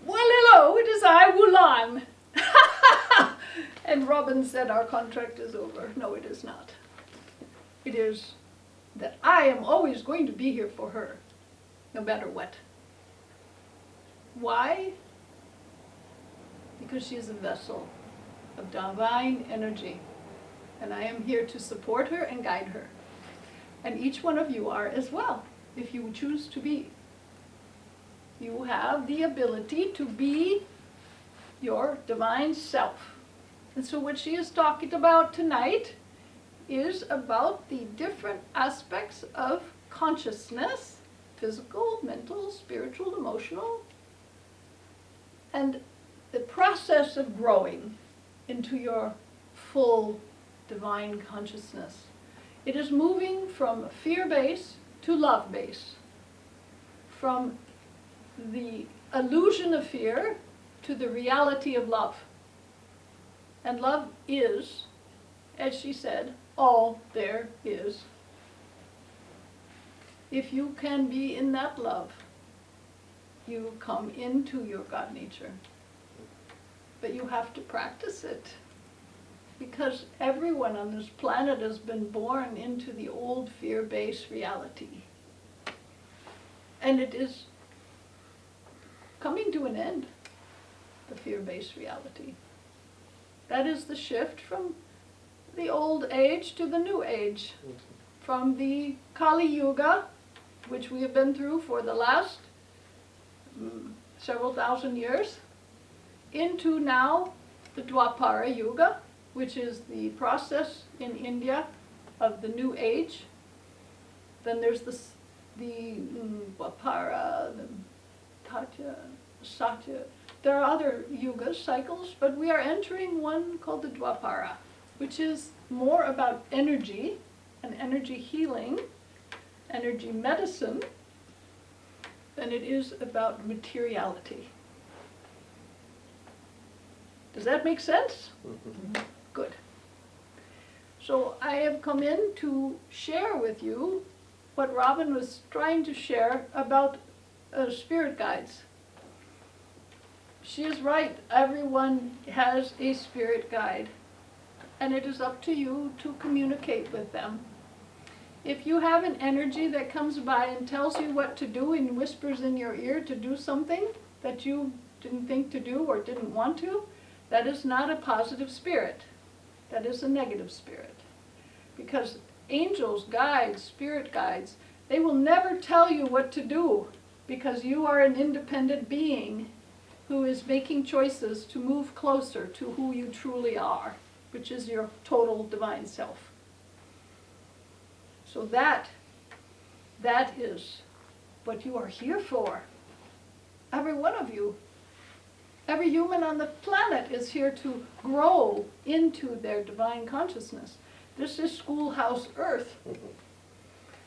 Well, hello, it is I, Wulan. And Robin said our contract is over. No, it is not. It is that I am always going to be here for her, no matter what. Why? Because she is a vessel of divine energy, and I am here to support her and guide her. And each one of you are as well, if you choose to be. You have the ability to be your divine self. And so what she is talking about tonight is about the different aspects of consciousness, physical, mental, spiritual, emotional, and the process of growing into your full divine consciousness. It is moving from fear base to love base, from the illusion of fear to the reality of love. And love is, as she said, all there is. If you can be in that love, you come into your God nature. But you have to practice it, because everyone on this planet has been born into the old fear-based reality. And it is coming to an end, the fear-based reality. That is the shift from the old age to the new age, from the Kali Yuga which we have been through for the last several thousand years, into now the Dwapara Yuga, which is the process in India of the New Age. Then there's the Dwapara, the Tatya, Satya. There are other yugas, cycles, but we are entering one called the Dwapara, which is more about energy and energy healing, energy medicine, than it is about materiality. Does that make sense? Good. So I have come in to share with you what Robin was trying to share about spirit guides. She is right. Everyone has a spirit guide, and it is up to you to communicate with them. If you have an energy that comes by and tells you what to do and whispers in your ear to do something that you didn't think to do or didn't want to, that is not a positive spirit. That is a negative spirit. Because angels, guides, spirit guides, they will never tell you what to do, because you are an independent being who is making choices to move closer to who you truly are, which is your total divine self. So that is what you are here for. Every one of you. Every human on the planet is here to grow into their divine consciousness. This is Schoolhouse Earth.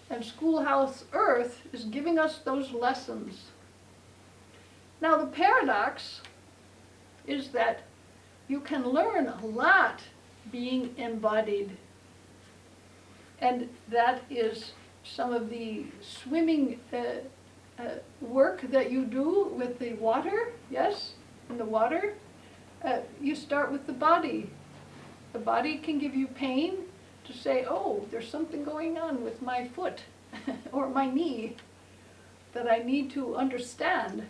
And Schoolhouse Earth is giving us those lessons. Now the paradox is that you can learn a lot being embodied. And that is some of the swimming work that you do with the water, yes? In the water, you start with the body. The body can give you pain to say, oh, there's something going on with my foot or my knee that I need to understand.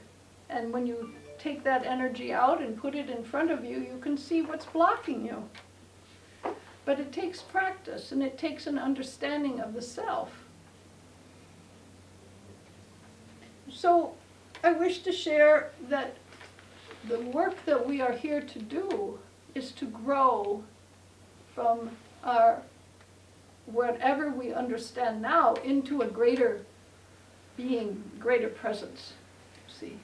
And when you take that energy out and put it in front of you, you can see what's blocking you. But it takes practice, and it takes an understanding of the self. So I wish to share that the work that we are here to do is to grow from our whatever we understand now into a greater being, greater presence. See,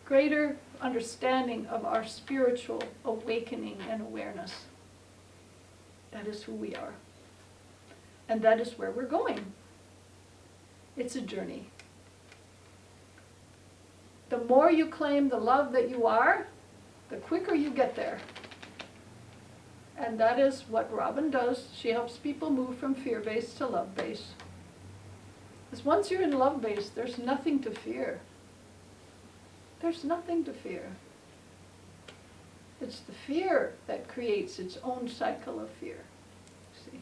greater understanding of our spiritual awakening and awareness. That is who we are. And that is where we're going. It's a journey. The more you claim the love that you are, the quicker you get there. And that is what Robin does. She helps people move from fear-based to love-based. Because once you're in love-based, there's nothing to fear. There's nothing to fear. It's the fear that creates its own cycle of fear. See?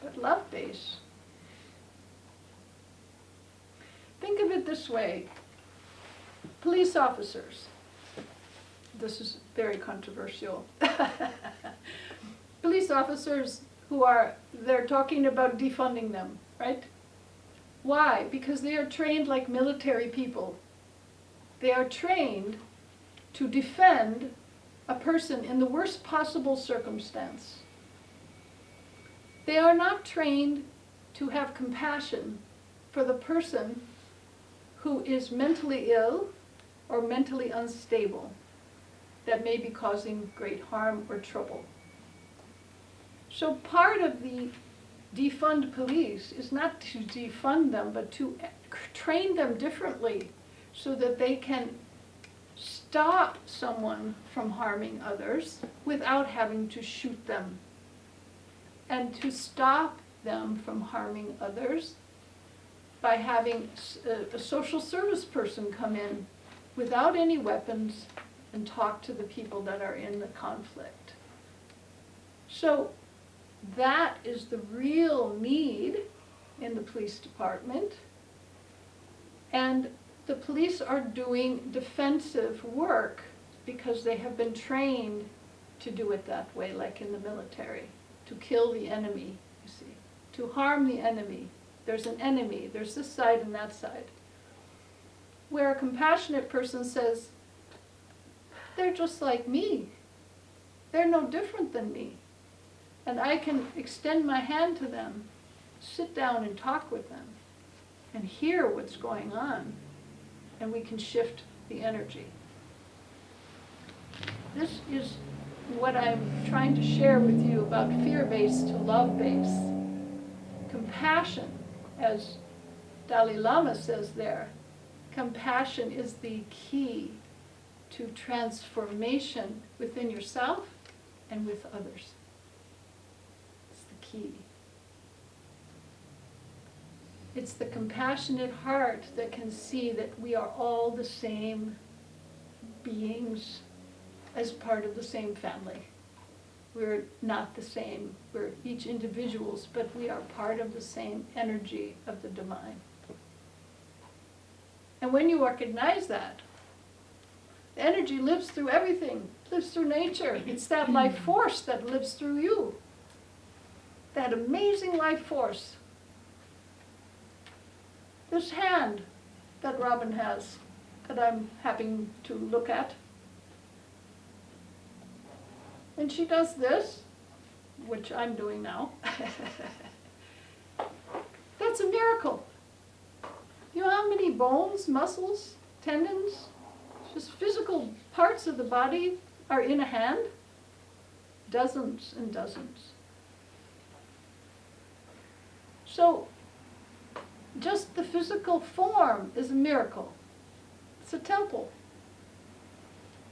But love-based. Think of it this way. Police officers. This is very controversial. Police officers they're talking about defunding them, right? Why? Because they are trained like military people. They are trained to defend a person in the worst possible circumstance. They are not trained to have compassion for the person who is mentally ill or mentally unstable that may be causing great harm or trouble. So part of the defund police is not to defund them, but to train them differently so that they can stop someone from harming others without having to shoot them, and to stop them from harming others by having a social service person come in without any weapons and talk to the people that are in the conflict. So that is the real need in the police department. And the police are doing defensive work because they have been trained to do it that way, like in the military, to kill the enemy, you see, to harm the enemy, there's an enemy, there's this side and that side. Where a compassionate person says, they're just like me. They're no different than me. And I can extend my hand to them, sit down and talk with them, and hear what's going on, and we can shift the energy. This is what I'm trying to share with you about fear-based to love-based. Compassion, as Dalai Lama says there, compassion is the key to transformation within yourself and with others. It's the key. It's the compassionate heart that can see that we are all the same beings as part of the same family. We're not the same. We're each individuals, but we are part of the same energy of the divine. And when you recognize that, the energy lives through everything, lives through nature. It's that life force that lives through you. That amazing life force. This hand that Robin has, that I'm having to look at, and she does this, which I'm doing now. That's a miracle. You know how many bones, muscles, tendons, just physical parts of the body are in a hand? Dozens and dozens. So, just the physical form is a miracle. It's a temple.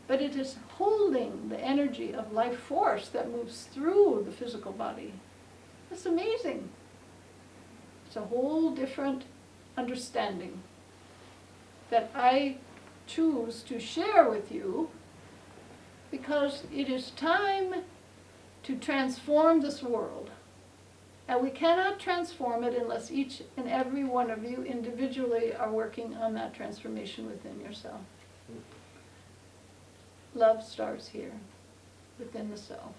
But it is holding the energy of life force that moves through the physical body. It's amazing. It's a whole different understanding that I choose to share with you because it is time to transform this world. And we cannot transform it unless each and every one of you individually are working on that transformation within yourself. Love starts here, within the self.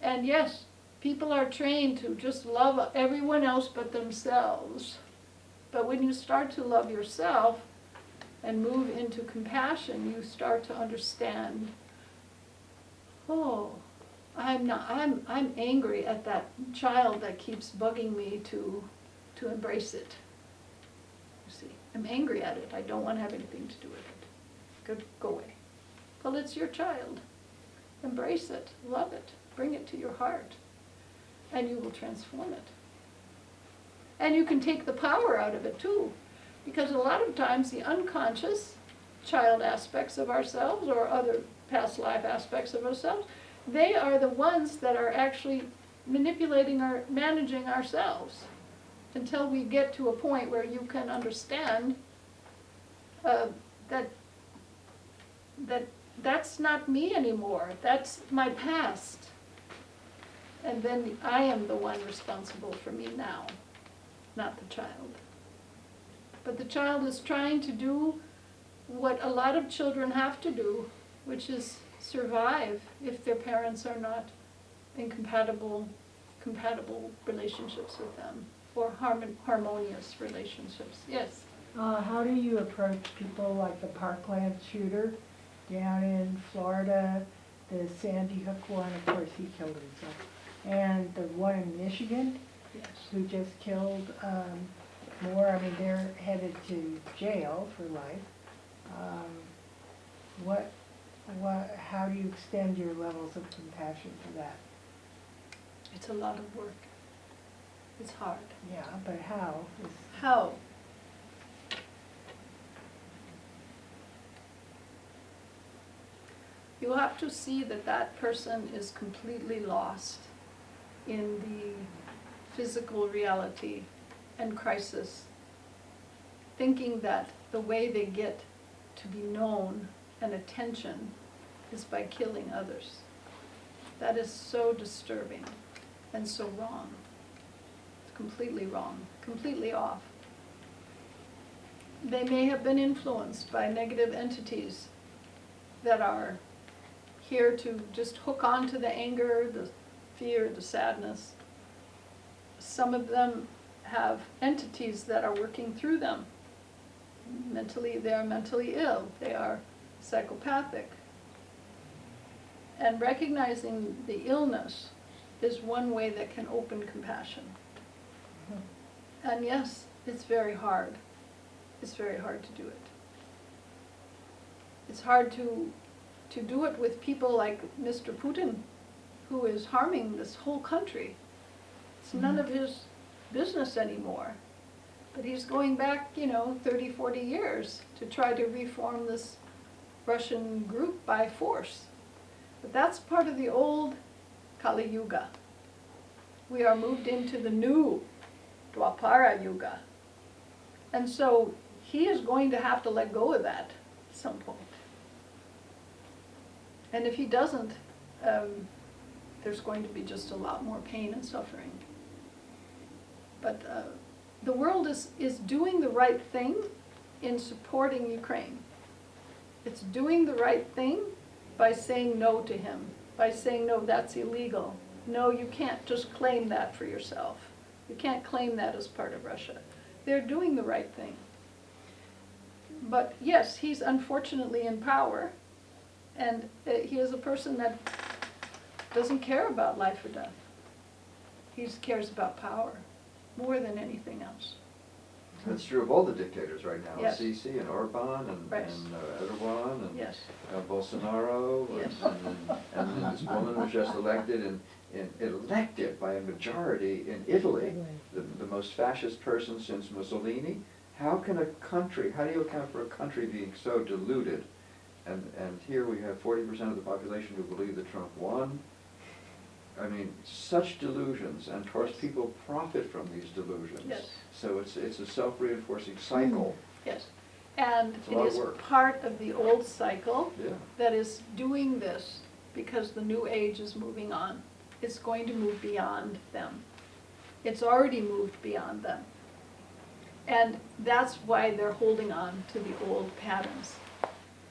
And yes, people are trained to just love everyone else but themselves. But when you start to love yourself and move into compassion, you start to understand, oh, I'm angry at that child that keeps bugging me to embrace it. You see, I'm angry at it. I don't want to have anything to do with it. Go away. Well, it's your child. Embrace it, love it, bring it to your heart, and you will transform it. And you can take the power out of it too, because a lot of times the unconscious child aspects of ourselves or other past life aspects of ourselves, they are the ones that are actually manipulating or managing ourselves until we get to a point where you can understand that's not me anymore. That's my past. And then I am the one responsible for me now, not the child. But the child is trying to do what a lot of children have to do, which is survive if their parents are not in compatible relationships with them, or harmonious relationships. Yes? How do you approach people like the Parkland shooter down in Florida, the Sandy Hook one, of course he killed himself, and the one in Michigan, Yes. who just killed more? I mean, they're headed to jail for life. How do you extend your levels of compassion to that? It's a lot of work. It's hard. Yeah, but how? How? You have to see that that person is completely lost in the physical reality and crisis, thinking that the way they get to be known and attention is by killing others. That is so disturbing and so wrong. It's completely wrong, completely off. They may have been influenced by negative entities that are here to just hook on to the anger, the fear, the sadness, some of them have entities that are working through them. They are mentally ill, they are psychopathic. And recognizing the illness is one way that can open compassion. And yes, it's very hard. It's very hard to do it. It's hard to do it with people like Mr. Putin, who is harming this whole country. It's none of his business anymore. But he's going back, 30, 40 years to try to reform this Russian group by force. But that's part of the old Kali Yuga. We are moved into the new Dwapara Yuga. And so he is going to have to let go of that at some point. And if he doesn't, there's going to be just a lot more pain and suffering. But the world is doing the right thing in supporting Ukraine. It's doing the right thing by saying no to him, by saying, no, that's illegal. No, you can't just claim that for yourself. You can't claim that as part of Russia. They're doing the right thing. But yes, he's unfortunately in power, and he is a person that doesn't care about life or death. He just cares about power more than anything else. That's true of all the dictators right now. Yes. Sisi and Orban and, Right. and Erdogan and Yes. Bolsonaro Yes. and then this woman was just elected elected by a majority in Italy, the most fascist person since Mussolini. How do you account for a country being so deluded? And here we have 40% of the population who believe that Trump won. I mean, such delusions, and of course people profit from these delusions. Yes. So it's a self-reinforcing cycle. Yes. And It's a it lot of is work. part of the old cycle Yeah. that is doing this because the new age is moving on. It's going to move beyond them. It's already moved beyond them. And that's why they're holding on to the old patterns.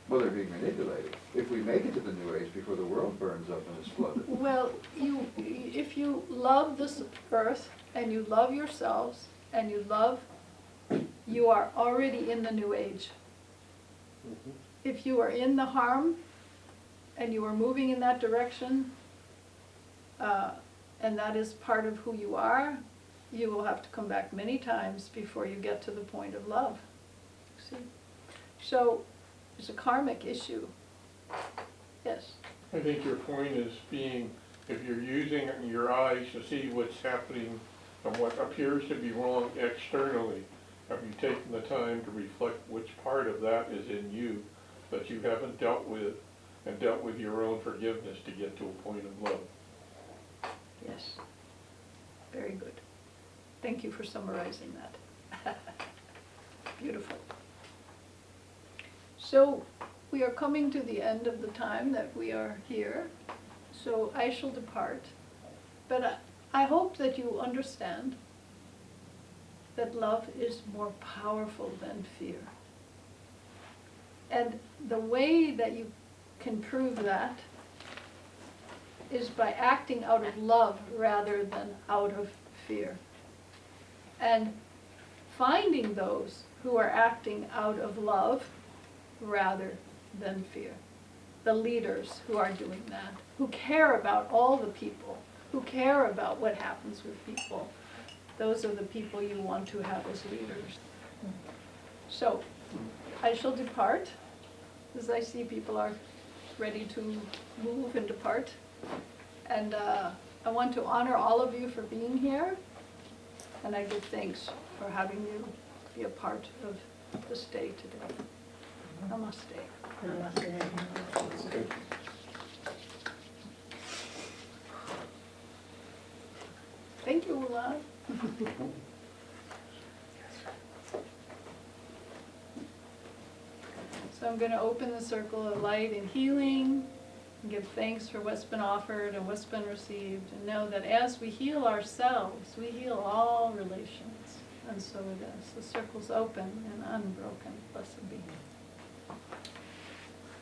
Well, they're being manipulated. If we make it to the new age before the world burns up and is flooded. Well, if you love this earth and you love yourselves and you are already in the new age. If you are in the harm and you are moving in that direction, and that is part of who you are, you will have to come back many times before you get to the point of love. See? So it's a karmic issue. Yes. I think your point is if you're using your eyes to see what's happening and what appears to be wrong externally, have you taken the time to reflect which part of that is in you that you haven't dealt with, and dealt with your own forgiveness to get to a point of love? Yes. Very good. Thank you for summarizing that. Beautiful. So we are coming to the end of the time that we are here, so I shall depart. But I hope that you understand that love is more powerful than fear. And the way that you can prove that is by acting out of love rather than out of fear. And finding those who are acting out of love rather than fear. The leaders who are doing that, who care about all the people, who care about what happens with people. Those are the people you want to have as leaders. So, I shall depart, as I see people are ready to move and depart. And I want to honor all of you for being here, and I give thanks for having you be a part of the stay today. Namaste. Thank you, Ula. So I'm going to open the circle of light and healing, and give thanks for what's been offered and what's been received, and know that as we heal ourselves, we heal all relations. And so it is. The circle's open and unbroken. Blessed be.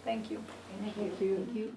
Thank you. Thank you.